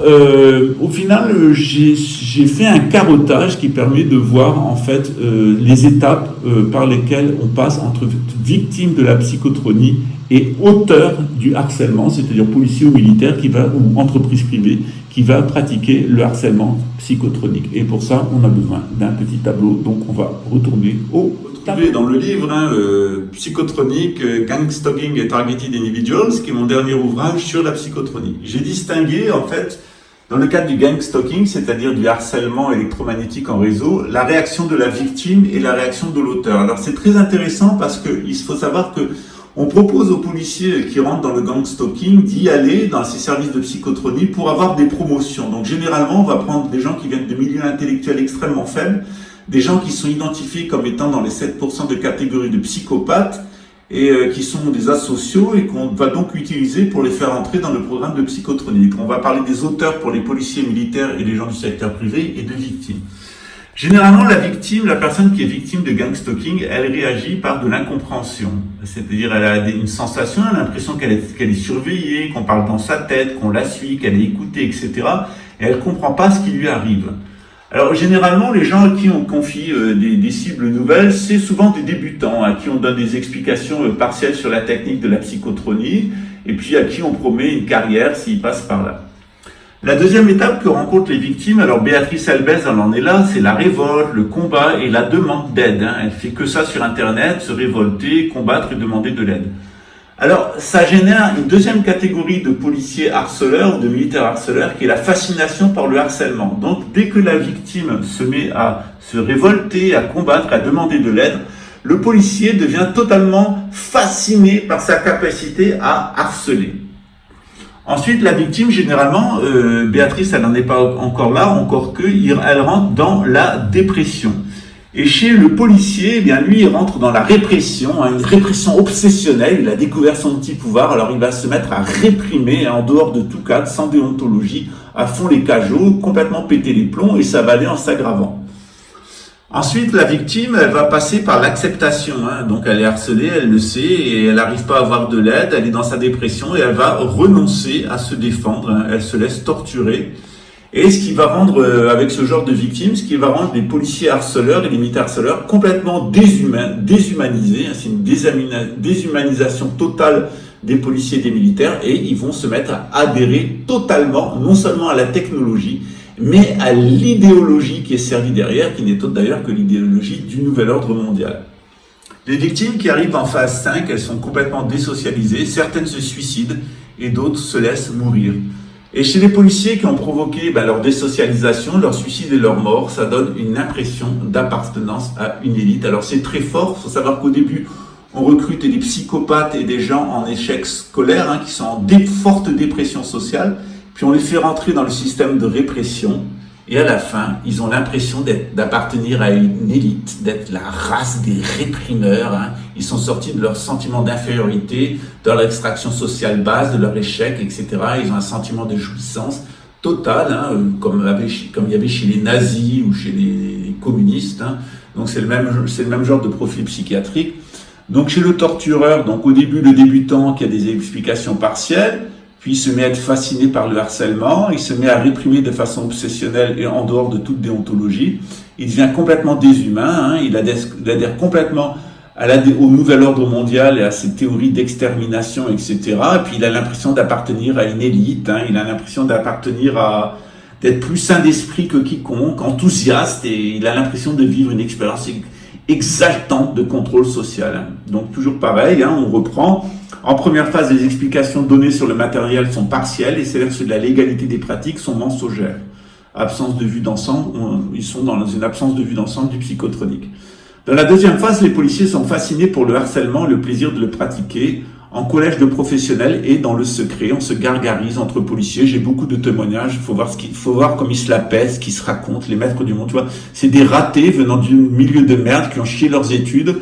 au final, j'ai fait un carottage qui permet de voir en fait les étapes par lesquelles on passe entre victime de la psychotronie et auteur du harcèlement, c'est-à-dire policier ou militaire ou entreprise privée qui va pratiquer le harcèlement psychotronique. Et pour ça, on a besoin d'un petit tableau, donc on va retourner au tableau. Dans le livre Psychotronique, Gang Stalking et Targeted Individuals, qui est mon dernier ouvrage sur la psychotronie. J'ai distingué, en fait, dans le cadre du gang stalking, c'est-à-dire du harcèlement électromagnétique en réseau, la réaction de la victime et la réaction de l'auteur. Alors c'est très intéressant parce qu'il faut savoir que on propose aux policiers qui rentrent dans le gang stalking d'y aller dans ces services de psychotronie pour avoir des promotions. Donc généralement, on va prendre des gens qui viennent de milieux intellectuels extrêmement faibles, des gens qui sont identifiés comme étant dans les 7% de catégorie de psychopathes et qui sont des asociaux et qu'on va donc utiliser pour les faire entrer dans le programme de psychotronie. On va parler des auteurs pour les policiers militaires et les gens du secteur privé et de victimes. Généralement, la victime, la personne qui est victime de gang stalking, elle réagit par de l'incompréhension. C'est-à-dire, elle a une sensation, elle a l'impression qu'elle est surveillée, qu'on parle dans sa tête, qu'on la suit, qu'elle est écoutée, etc. Et elle comprend pas ce qui lui arrive. Alors, généralement, les gens à qui on confie des cibles nouvelles, c'est souvent des débutants, à qui on donne des explications partielles sur la technique de la psychotronie, et puis à qui on promet une carrière s'ils passent par là. La deuxième étape que rencontrent les victimes, alors Béatrice Elbez, elle en est là, c'est la révolte, le combat et la demande d'aide. Hein. Elle fait que ça sur Internet, se révolter, combattre et demander de l'aide. Alors, ça génère une deuxième catégorie de policiers harceleurs, de militaires harceleurs, qui est la fascination par le harcèlement. Donc, dès que la victime se met à se révolter, à combattre, à demander de l'aide, le policier devient totalement fasciné par sa capacité à harceler. Ensuite, la victime, généralement, Béatrice, elle n'en est pas encore là, encore que, elle rentre dans la dépression. Et chez le policier, eh bien, lui, il rentre dans la répression, hein, une répression obsessionnelle, il a découvert son petit pouvoir, alors il va se mettre à réprimer, hein, en dehors de tout cadre, sans déontologie, à fond les cajots, complètement péter les plombs, et ça va aller en s'aggravant. Ensuite, la victime, elle va passer par l'acceptation, hein. Donc elle est harcelée, elle le sait, et elle n'arrive pas à avoir de l'aide, elle est dans sa dépression, et elle va renoncer à se défendre, hein. Elle se laisse torturer. Et ce qui va rendre, avec ce genre de victimes, ce qui va rendre les policiers harceleurs et les militaires harceleurs complètement déshumanisés, hein. C'est une déshumanisation totale des policiers et des militaires, et ils vont se mettre à adhérer totalement, non seulement à la technologie, mais à l'idéologie qui est servie derrière, qui n'est autre d'ailleurs que l'idéologie du nouvel ordre mondial. Les victimes qui arrivent en phase 5, elles sont complètement désocialisées, certaines se suicident et d'autres se laissent mourir. Et chez les policiers qui ont provoqué leur désocialisation, leur suicide et leur mort, ça donne une impression d'appartenance à une élite. Alors c'est très fort, il faut savoir qu'au début, on recrute des psychopathes et des gens en échec scolaire, hein, qui sont en forte dépression sociale. puis on les fait rentrer dans le système de répression, et à la fin, ils ont l'impression d'appartenir à une élite, d'être la race des réprimeurs. Hein. Ils sont sortis de leur sentiment d'infériorité, de leur extraction sociale base, de leur échec, etc. Ils ont un sentiment de jouissance totale, hein, comme il y avait chez les nazis ou chez les communistes. Hein. Donc c'est le même genre de profil psychiatrique. Donc chez le tortureur, donc au début le débutant qui a des explications partielles, puis il se met à être fasciné par le harcèlement, il se met à réprimer de façon obsessionnelle et en dehors de toute déontologie. Il devient complètement déshumain, hein, il adhère complètement au nouvel ordre mondial et à ces théories d'extermination, etc. Et puis il a l'impression d'appartenir à une élite, hein, il a l'impression d'être plus sain d'esprit que quiconque, enthousiaste, et il a l'impression de vivre une expérience exaltante de contrôle social. Hein. Donc toujours pareil, hein, on reprend. En première phase, les explications données sur le matériel sont partielles et celles sur la légalité des pratiques sont mensongères. Absence de vue d'ensemble, ils sont dans une absence de vue d'ensemble du psychotronique. Dans la deuxième phase, les policiers sont fascinés pour le harcèlement, le plaisir de le pratiquer, en collège de professionnels et dans le secret. On se gargarise entre policiers. J'ai beaucoup de témoignages. Il faut voir comme ils se la pèsent, qu'ils se racontent, les maîtres du monde. Tu vois, c'est des ratés venant du milieu de merde qui ont chié leurs études,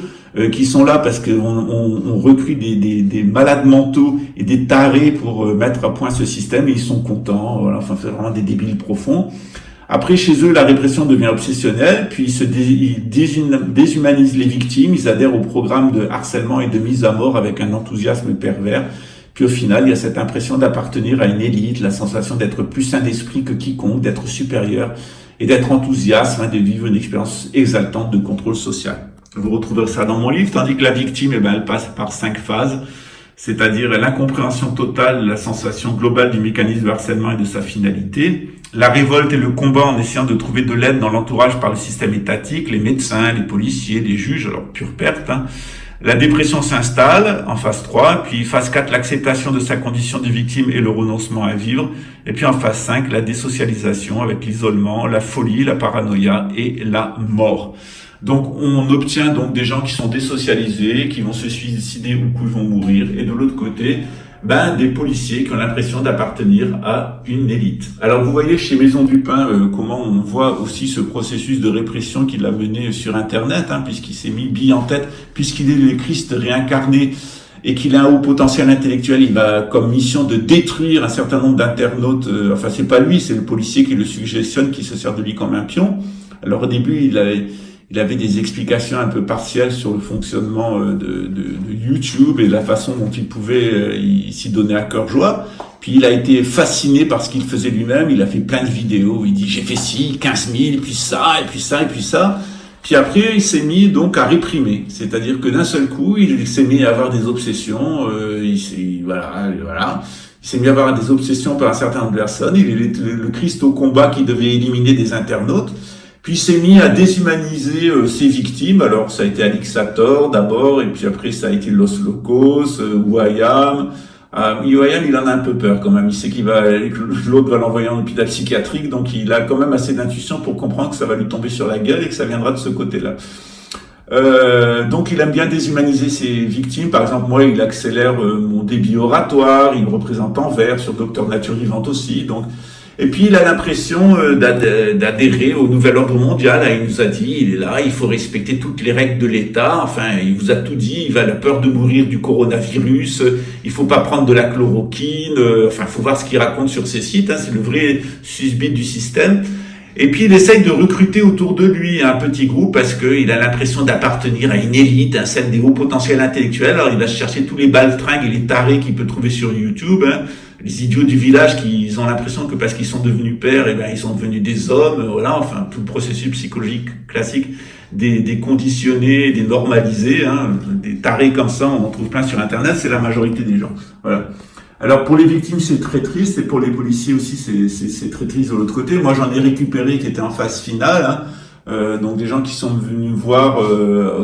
qui sont là parce qu'on recrute des malades mentaux et des tarés pour mettre à point ce système et ils sont contents. Voilà, enfin, c'est vraiment des débiles profonds. Après, chez eux, la répression devient obsessionnelle, puis ils déshumanisent les victimes, ils adhèrent au programme de harcèlement et de mise à mort avec un enthousiasme pervers. Puis au final, il y a cette impression d'appartenir à une élite, la sensation d'être plus sain d'esprit que quiconque, d'être supérieur et d'être enthousiaste, hein, de vivre une expérience exaltante de contrôle social. Vous retrouverez ça dans mon livre, tandis que la victime, elle passe par 5 phases, c'est-à-dire l'incompréhension totale, la sensation globale du mécanisme de harcèlement et de sa finalité, la révolte et le combat en essayant de trouver de l'aide dans l'entourage par le système étatique, les médecins, les policiers, les juges, alors pure perte. Hein. La dépression s'installe en phase 3, puis phase 4, l'acceptation de sa condition de victime et le renoncement à vivre, et puis en phase 5, la désocialisation avec l'isolement, la folie, la paranoïa et la mort. Donc on obtient donc des gens qui sont désocialisés, qui vont se suicider ou qui vont mourir, et de l'autre côté, des policiers qui ont l'impression d'appartenir à une élite. Alors vous voyez chez Maison du Pain comment on voit aussi ce processus de répression qu'il a mené sur Internet, hein, puisqu'il s'est mis bille en tête, puisqu'il est le Christ réincarné et qu'il a un haut potentiel intellectuel, il a comme mission de détruire un certain nombre d'internautes. Enfin c'est pas lui, c'est le policier qui le suggestionne, qui se sert de lui comme un pion. Alors au début il avait des explications un peu partielles sur le fonctionnement de YouTube et la façon dont il pouvait s'y donner à cœur joie. Puis il a été fasciné par ce qu'il faisait lui-même. Il a fait plein de vidéos où il dit « j'ai fait ci, 15 000, puis ça, et puis ça, et puis ça ». Puis après, il s'est mis donc à réprimer. C'est-à-dire que d'un seul coup, il s'est mis à avoir des obsessions. Voilà. Il s'est mis à avoir des obsessions par un certain nombre de personnes. Il est le Christ au combat qui devait éliminer des internautes. Puis il s'est mis à déshumaniser ses victimes. Alors ça a été Alixator d'abord, et puis après ça a été Los Locos, Wayam. Wayam, il en a un peu peur quand même. Il sait l'autre va l'envoyer en hôpital psychiatrique, donc il a quand même assez d'intuition pour comprendre que ça va lui tomber sur la gueule et que ça viendra de ce côté-là. Donc il aime bien déshumaniser ses victimes. Par exemple, moi, il accélère mon débit oratoire, il me représente en vers sur Docteur Nature Vivante aussi. Donc et puis il a l'impression d'adhérer au nouvel ordre mondial. Il nous a dit, il est là, il faut respecter toutes les règles de l'État. Enfin, il vous a tout dit. Il a la peur de mourir du coronavirus. Il faut pas prendre de la chloroquine. Enfin, faut voir ce qu'il raconte sur ses sites. Hein, c'est le vrai susbit du système. Et puis il essaye de recruter autour de lui un petit groupe parce qu'il a l'impression d'appartenir à une élite, à celle des hauts potentiels intellectuels. Alors il va chercher tous les baltringues et les tarés qu'il peut trouver sur YouTube. Hein. Les idiots du village qui ont l'impression que parce qu'ils sont devenus pères, ils sont devenus des hommes, voilà, enfin tout le processus psychologique classique des conditionnés, des normalisés, hein, des tarés comme ça, on en trouve plein sur Internet, c'est la majorité des gens. Voilà. Alors pour les victimes c'est très triste et pour les policiers aussi c'est très triste de l'autre côté. Moi j'en ai récupéré qui étaient en phase finale. Hein. Donc des gens qui sont venus voir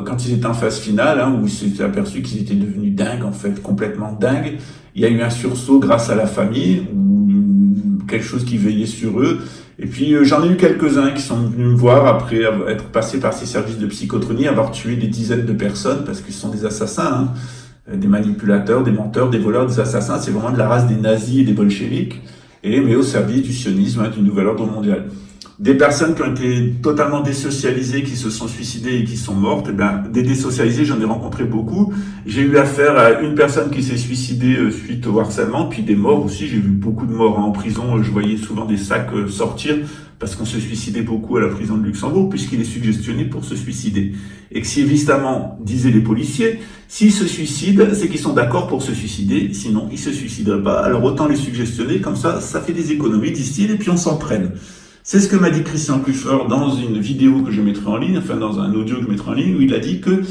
quand ils étaient en phase finale, hein, où ils s'étaient aperçus qu'ils étaient devenus dingues, en fait, complètement dingues. Il y a eu un sursaut grâce à la famille, ou quelque chose qui veillait sur eux. Et puis j'en ai eu quelques-uns qui sont venus me voir après être passés par ces services de psychotronie, avoir tué des dizaines de personnes, parce qu'ils sont des assassins, hein, des manipulateurs, des menteurs, des voleurs, des assassins. C'est vraiment de la race des nazis et des bolcheviks. mais au service du sionisme, du nouvel ordre mondial. Des personnes qui ont été totalement désocialisées, qui se sont suicidées et qui sont mortes, eh bien, des désocialisés, j'en ai rencontré beaucoup. J'ai eu affaire à une personne qui s'est suicidée suite au harcèlement, puis des morts aussi. J'ai vu beaucoup de morts en prison. Je voyais souvent des sacs sortir parce qu'on se suicidait beaucoup à la prison de Luxembourg, puisqu'il est suggestionné pour se suicider. Et que si évidemment, disaient les policiers, s'ils se suicident, c'est qu'ils sont d'accord pour se suicider, sinon ils se suicideraient pas. Alors autant les suggestionner, comme ça fait des économies, disent-ils, et puis on s'entraîne. C'est ce que m'a dit Christian Puffer dans une vidéo que je mettrai en ligne, enfin dans un audio que je mettrai en ligne, où il a dit que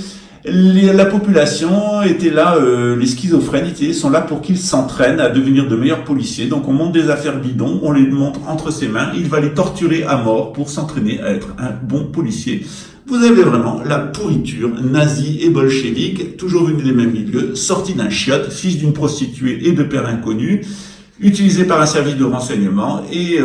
la population était là, les schizophrènes sont là pour qu'ils s'entraînent à devenir de meilleurs policiers. Donc on monte des affaires bidons, on les montre entre ses mains, il va les torturer à mort pour s'entraîner à être un bon policier. Vous avez vraiment la pourriture nazie et bolchevique, toujours venu des mêmes milieux, sorti d'un chiotte, fils d'une prostituée et de père inconnu, utilisé par un service de renseignement et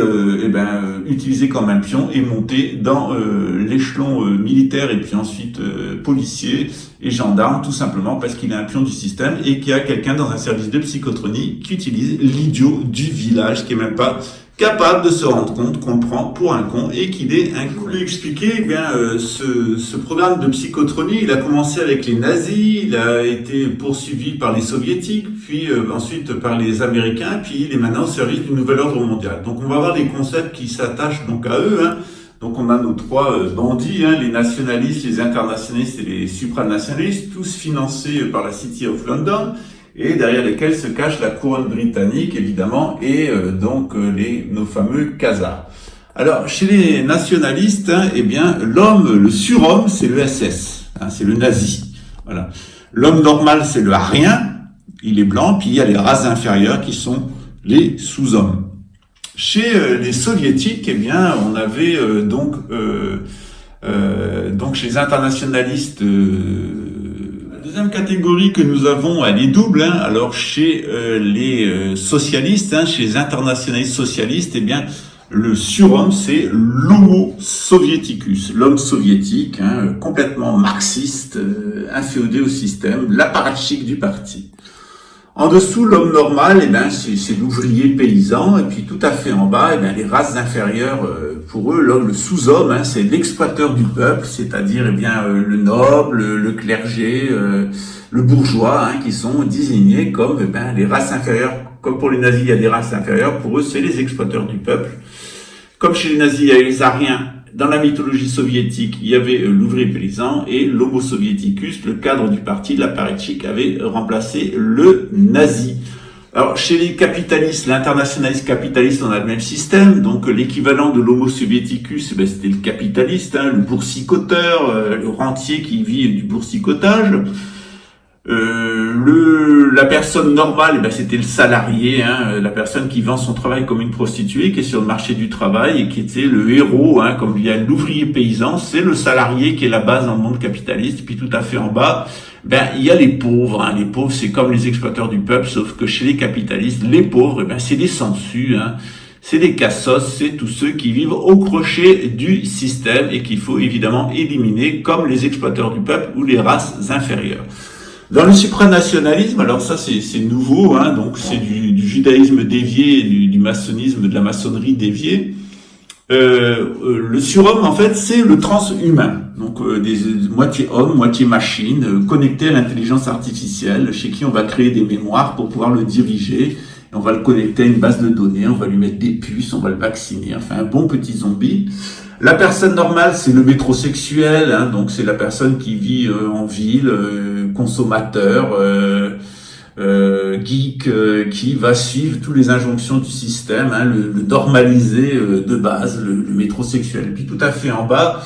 utilisé comme un pion et monté dans l'échelon militaire et puis ensuite policier et gendarme, tout simplement parce qu'il est un pion du système et qu'il y a quelqu'un dans un service de psychotronie qui utilise l'idiot du village qui est même pas capable de se rendre compte qu'on le prend pour un con et qu'il est un con. Pour lui expliquer, ce programme de psychotronie, il a commencé avec les nazis, il a été poursuivi par les soviétiques, puis ensuite par les américains, puis il est maintenant au service du nouvel ordre mondial. Donc on va avoir des concepts qui s'attachent donc à eux, Donc on a nos trois bandits, les nationalistes, les internationalistes et les supranationalistes, tous financés par la City of London, et derrière lesquels se cache la couronne britannique, évidemment, et nos fameux Khazars. Alors, chez les nationalistes, l'homme, le surhomme, c'est le SS, c'est le nazi. Voilà. L'homme normal, c'est le arien, il est blanc, puis il y a les races inférieures qui sont les sous-hommes. Chez les soviétiques, on avait chez les internationalistes, la deuxième catégorie que nous avons, elle est double. Alors chez les socialistes, chez les internationalistes socialistes, le surhomme, c'est l'homo soviéticus, l'homme soviétique, complètement marxiste, inféodé au système, l'apparatchik du parti. En dessous, l'homme normal, c'est l'ouvrier paysan, et puis tout à fait en bas, les races inférieures, pour eux, le sous-homme, c'est l'exploiteur du peuple, c'est-à-dire le noble, le clergé, le bourgeois, qui sont désignés comme les races inférieures. Comme pour les nazis, il y a des races inférieures, pour eux, c'est les exploiteurs du peuple. Comme chez les nazis, il y a les ariens. Dans la mythologie soviétique, il y avait l'ouvrier paysan et l'homo soviéticus, le cadre du parti, l'apparatchik, avait remplacé le nazi. Alors, chez les capitalistes, l'internationaliste capitaliste, on a le même système. Donc, l'équivalent de l'homo soviéticus, c'était le capitaliste, le boursicoteur, le rentier qui vit du boursicotage. La personne normale, c'était le salarié, la personne qui vend son travail comme une prostituée, qui est sur le marché du travail et qui était le héros, comme il y a l'ouvrier paysan, c'est le salarié qui est la base dans le monde capitaliste. Puis tout à fait en bas, il y a les pauvres. Les pauvres, c'est comme les exploiteurs du peuple, sauf que chez les capitalistes, les pauvres, c'est des sangsues, c'est des cassos, c'est tous ceux qui vivent au crochet du système et qu'il faut évidemment éliminer, comme les exploiteurs du peuple ou les races inférieures. Dans le supranationalisme, alors ça c'est nouveau, donc c'est du judaïsme dévié, du maçonnisme, de la maçonnerie déviée. Le surhomme, en fait, c'est le transhumain, donc des moitié homme, moitié machine, connecté à l'intelligence artificielle, chez qui on va créer des mémoires pour pouvoir le diriger, et on va le connecter à une base de données, on va lui mettre des puces, on va le vacciner, enfin un bon petit zombie. La personne normale, c'est le métrosexuel, donc c'est la personne qui vit en ville, consommateur, geek, qui va suivre toutes les injonctions du système, le normalisé de base, le métrosexuel. Et puis tout à fait en bas,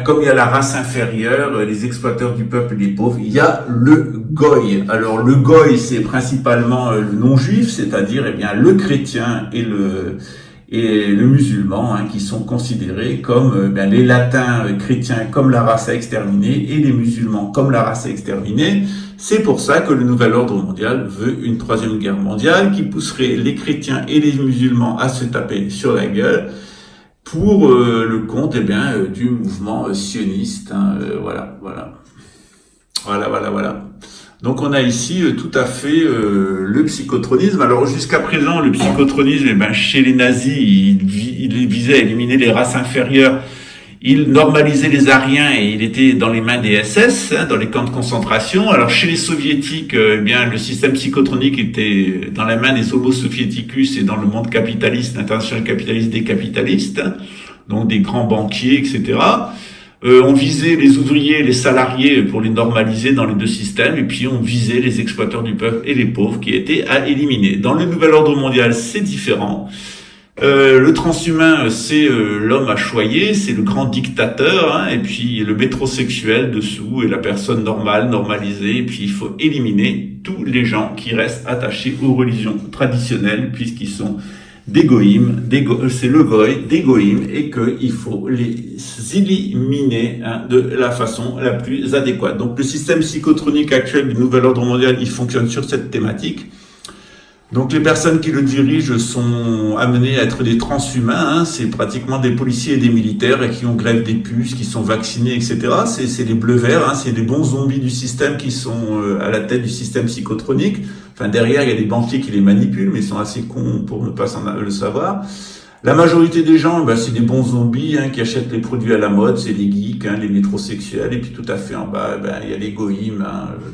comme il y a la race inférieure, les exploiteurs du peuple et les pauvres, il y a le goy. Alors le goy, c'est principalement le non-juif, c'est-à-dire le chrétien et le musulman, qui sont considérés comme les latins chrétiens comme la race à exterminer et les musulmans comme la race à exterminer. C'est pour ça que le nouvel ordre mondial veut une troisième guerre mondiale qui pousserait les chrétiens et les musulmans à se taper sur la gueule pour le compte du mouvement sioniste. Voilà. Donc on a ici tout à fait le psychotronisme. Alors jusqu'à présent, le psychotronisme, chez les nazis, il visait à éliminer les races inférieures. Il normalisait les Aryens et il était dans les mains des SS, dans les camps de concentration. Alors chez les soviétiques, le système psychotronique était dans les mains des Homo soviéticus et dans le monde capitaliste, international capitaliste, des capitalistes, donc des grands banquiers, etc. On visait les ouvriers et les salariés pour les normaliser dans les deux systèmes, et puis on visait les exploiteurs du peuple et les pauvres qui étaient à éliminer. Dans le nouvel ordre mondial, c'est différent. Le transhumain, c'est l'homme à choyer, c'est le grand dictateur, et puis le métrosexuel dessous et la personne normale, normalisée, et puis il faut éliminer tous les gens qui restent attachés aux religions traditionnelles, puisqu'ils sont des goïms, c'est le goï, des goïms, et qu'il faut les éliminer de la façon la plus adéquate. Donc le système psychotronique actuel du nouvel ordre mondial, il fonctionne sur cette thématique. Donc les personnes qui le dirigent sont amenées à être des transhumains, c'est pratiquement des policiers et des militaires qui ont grève des puces, qui sont vaccinés, etc. C'est les bleus verts, c'est des bons zombies du système qui sont à la tête du système psychotronique. Enfin derrière il y a des banquiers qui les manipulent, mais ils sont assez cons pour ne pas le savoir. La majorité des gens, c'est des bons zombies qui achètent les produits à la mode, c'est les geeks, les métrosexuels, et puis tout à fait en bas, il y a les goïms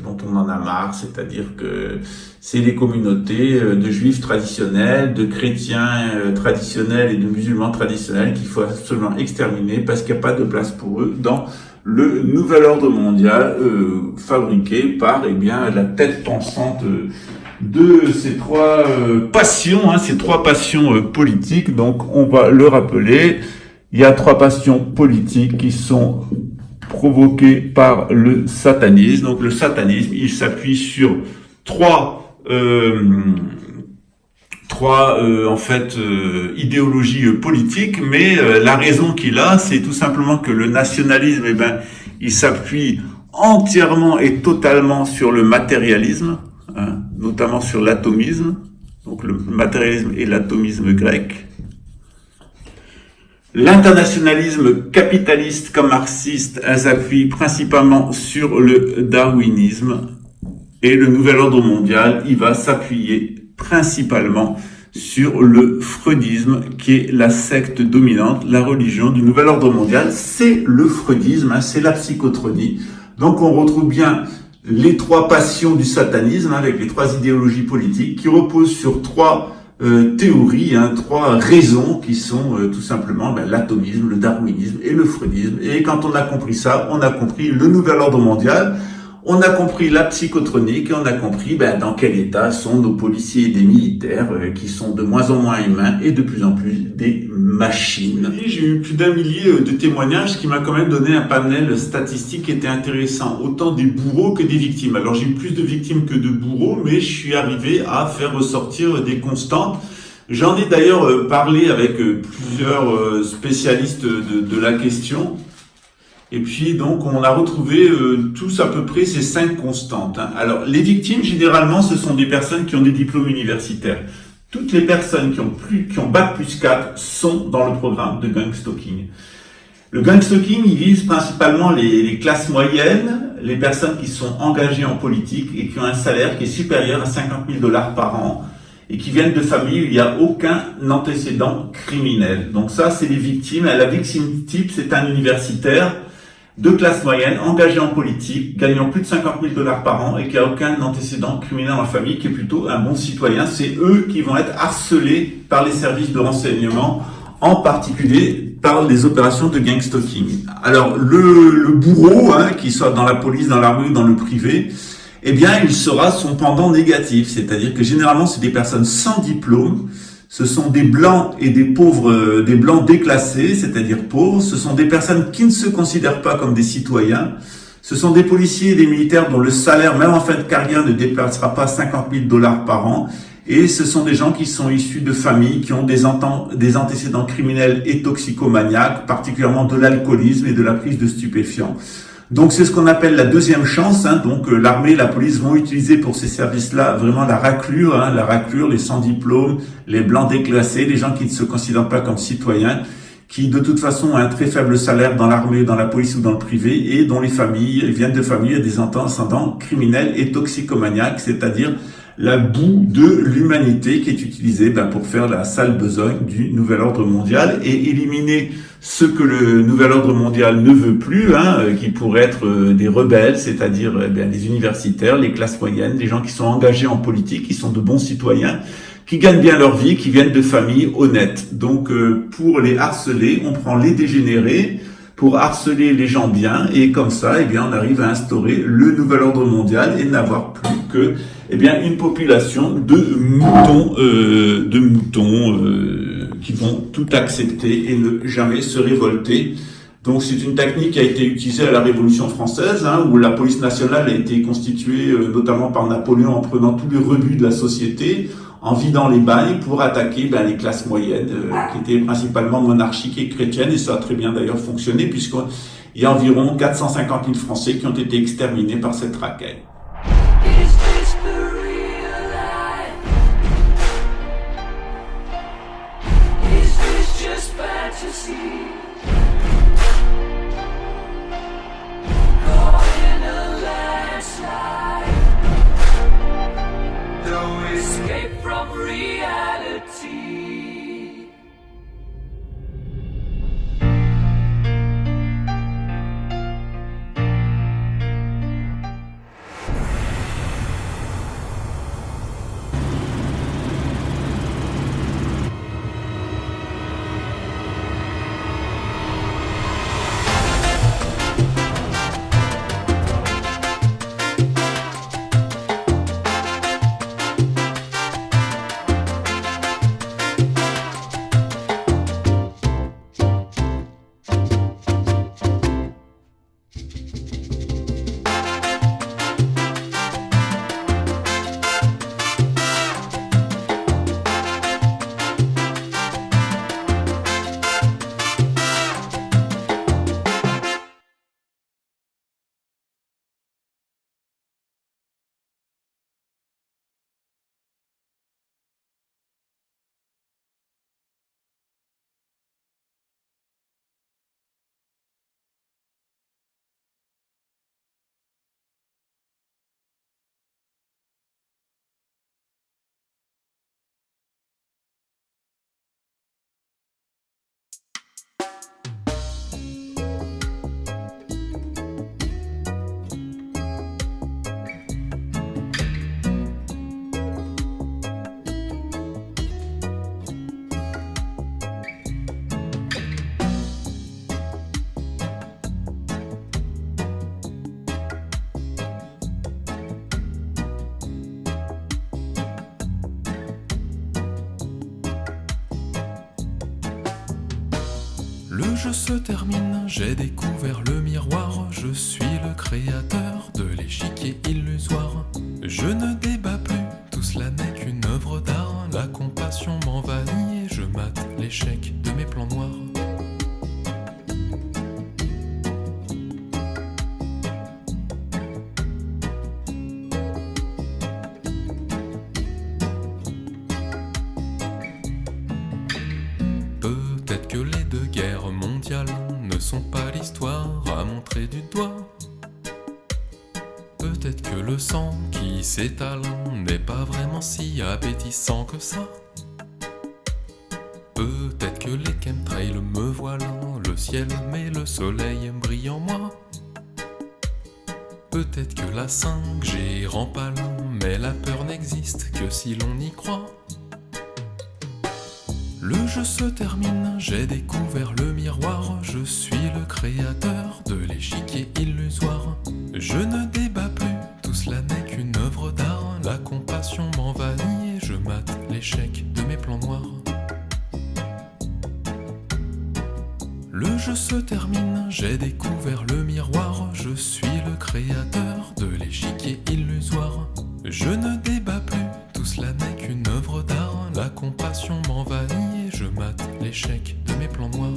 dont on en a marre, c'est-à-dire que c'est les communautés de juifs traditionnels, de chrétiens traditionnels et de musulmans traditionnels qu'il faut absolument exterminer parce qu'il n'y a pas de place pour eux dans le nouvel ordre mondial fabriqué par la tête pensante de ces trois passions, ces trois passions politiques. Donc on va le rappeler, il y a trois passions politiques qui sont provoquées par le satanisme. Donc le satanisme, il s'appuie sur trois idéologies politiques, mais la raison qu'il a, c'est tout simplement que le nationalisme, il s'appuie entièrement et totalement sur le matérialisme, notamment sur l'atomisme, donc le matérialisme et l'atomisme grec. L'internationalisme capitaliste comme marxiste, elle s'appuie principalement sur le darwinisme, et le nouvel ordre mondial, il va s'appuyer principalement sur le freudisme, qui est la secte dominante, la religion du nouvel ordre mondial. C'est le freudisme, c'est la psychotronie. Donc on retrouve bien les trois passions du satanisme avec les trois idéologies politiques qui reposent sur trois théories, trois raisons qui sont tout simplement l'atomisme, le darwinisme et le freudisme. Et quand on a compris ça, on a compris le nouvel ordre mondial. On a compris la psychotronique et on a compris dans quel état sont nos policiers et des militaires qui sont de moins en moins humains et de plus en plus des machines. Et j'ai eu plus d'1 millier de témoignages, ce qui m'a quand même donné un panel statistique qui était intéressant, autant des bourreaux que des victimes. Alors j'ai eu plus de victimes que de bourreaux, mais je suis arrivé à faire ressortir des constantes. J'en ai d'ailleurs parlé avec plusieurs spécialistes de la question. Et puis donc on a retrouvé tous à peu près ces 5 constantes. Alors les victimes généralement ce sont des personnes qui ont des diplômes universitaires. Toutes les personnes qui ont bac plus 4 sont dans le programme de gangstalking. Le gangstalking il vise principalement les classes moyennes, les personnes qui sont engagées en politique et qui ont un salaire qui est supérieur à 50 000 $ par an et qui viennent de familles où il n'y a aucun antécédent criminel. Donc ça c'est les victimes. La victime type c'est un universitaire de classe moyenne, engagé en politique, gagnant plus de 50 000 $ par an et qui n'a aucun antécédent criminel en famille, qui est plutôt un bon citoyen. C'est eux qui vont être harcelés par les services de renseignement, en particulier par les opérations de gangstalking. Alors le bourreau, qu'il soit dans la police, dans l'armée ou dans le privé, il sera son pendant négatif. C'est-à-dire que généralement, c'est des personnes sans diplôme. Ce sont des blancs et des pauvres, des blancs déclassés, c'est-à-dire pauvres. Ce sont des personnes qui ne se considèrent pas comme des citoyens. Ce sont des policiers et des militaires dont le salaire, même en fin de carrière, ne dépassera pas 50 000 $ par an. Et ce sont des gens qui sont issus de familles qui ont des antécédents criminels et toxicomaniaques, particulièrement de l'alcoolisme et de la prise de stupéfiants. Donc c'est ce qu'on appelle la deuxième chance. Donc l'armée et la police vont utiliser pour ces services-là vraiment la raclure, les sans diplôme, les blancs déclassés, les gens qui ne se considèrent pas comme citoyens, qui de toute façon ont un très faible salaire dans l'armée, dans la police ou dans le privé, et dont les familles viennent de familles à des antécédents criminels et toxicomaniaques, c'est-à-dire la boue de l'humanité qui est utilisée pour faire la sale besogne du nouvel ordre mondial et éliminer ce que le nouvel ordre mondial ne veut plus, qui pourraient être des rebelles, c'est-à-dire les universitaires, les classes moyennes, les gens qui sont engagés en politique, qui sont de bons citoyens, qui gagnent bien leur vie, qui viennent de familles honnêtes. Donc pour les harceler, on prend les dégénérés pour harceler les gens bien, et comme ça, on arrive à instaurer le nouvel ordre mondial et n'avoir plus que une population de moutons qui vont tout accepter et ne jamais se révolter. Donc c'est une technique qui a été utilisée à la Révolution française, où la police nationale a été constituée notamment par Napoléon en prenant tous les rebuts de la société, en vidant les bagnes pour attaquer les classes moyennes, qui étaient principalement monarchiques et chrétiennes, et ça a très bien d'ailleurs fonctionné, puisqu'il y a environ 450 000 Français qui ont été exterminés par cette racaille. Le jeu se termine, j'ai découvert le miroir, je suis le créateur de l'échiquier illusoire. Je ne débat plus, tout cela n'est qu'une œuvre d'art, la compassion m'envahit et je mate l'échec de mes plans noirs. Peut-être que les deux guerres mondiales ne sont pas l'histoire à montrer du doigt. Peut-être que le sang qui s'étale n'est pas vraiment si appétissant que ça. Peut-être que les chemtrails me voilent le ciel, mais le soleil brille en moi. Peut-être que la 5G rend pâle, mais la peur n'existe que si l'on y croit. Le jeu se termine, j'ai découvert le miroir, je suis le créateur de l'échiquier illusoire. Je ne débat plus, tout cela n'est qu'une œuvre d'art, la compassion m'envahit et je mate l'échec de mes plans noirs. Le jeu se termine, j'ai découvert le miroir, je suis le créateur de l'échiquier illusoire. Je ne débat plus, tout cela n'est qu'une œuvre d'art, la compassion m'envahit et je mate l'échec de mes plans noirs.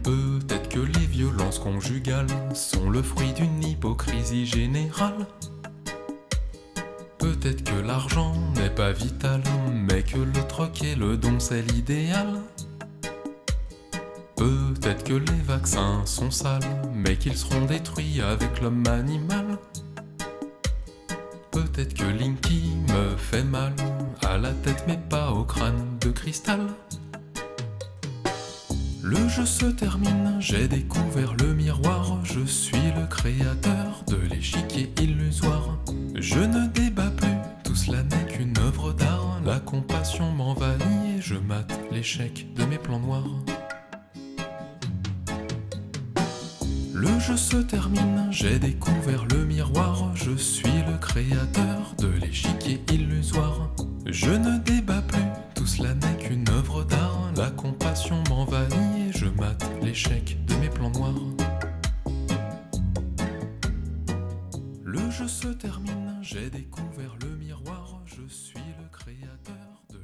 Peut-être que les vieux violences conjugales sont le fruit d'une hypocrisie générale. Peut-être que l'argent n'est pas vital, mais que le troc et le don c'est l'idéal. Peut-être que les vaccins sont sales, mais qu'ils seront détruits avec l'homme animal. Peut-être que Linky me fait mal à la tête mais pas au crâne de cristal. Le jeu se termine, j'ai découvert le miroir. Je suis le créateur de l'échiquier illusoire. Je ne débat plus, tout cela n'est qu'une œuvre d'art. La compassion m'envahit et je mate l'échec de mes plans noirs. Le jeu se termine, j'ai découvert le miroir. Je suis le créateur de l'échiquier illusoire. Je ne débat plus, tout cela n'est qu'une œuvre d'art. La compassion m'envahit et je mate l'échec de mes plans noirs. Le jeu se termine, j'ai découvert le miroir. Je suis le créateur de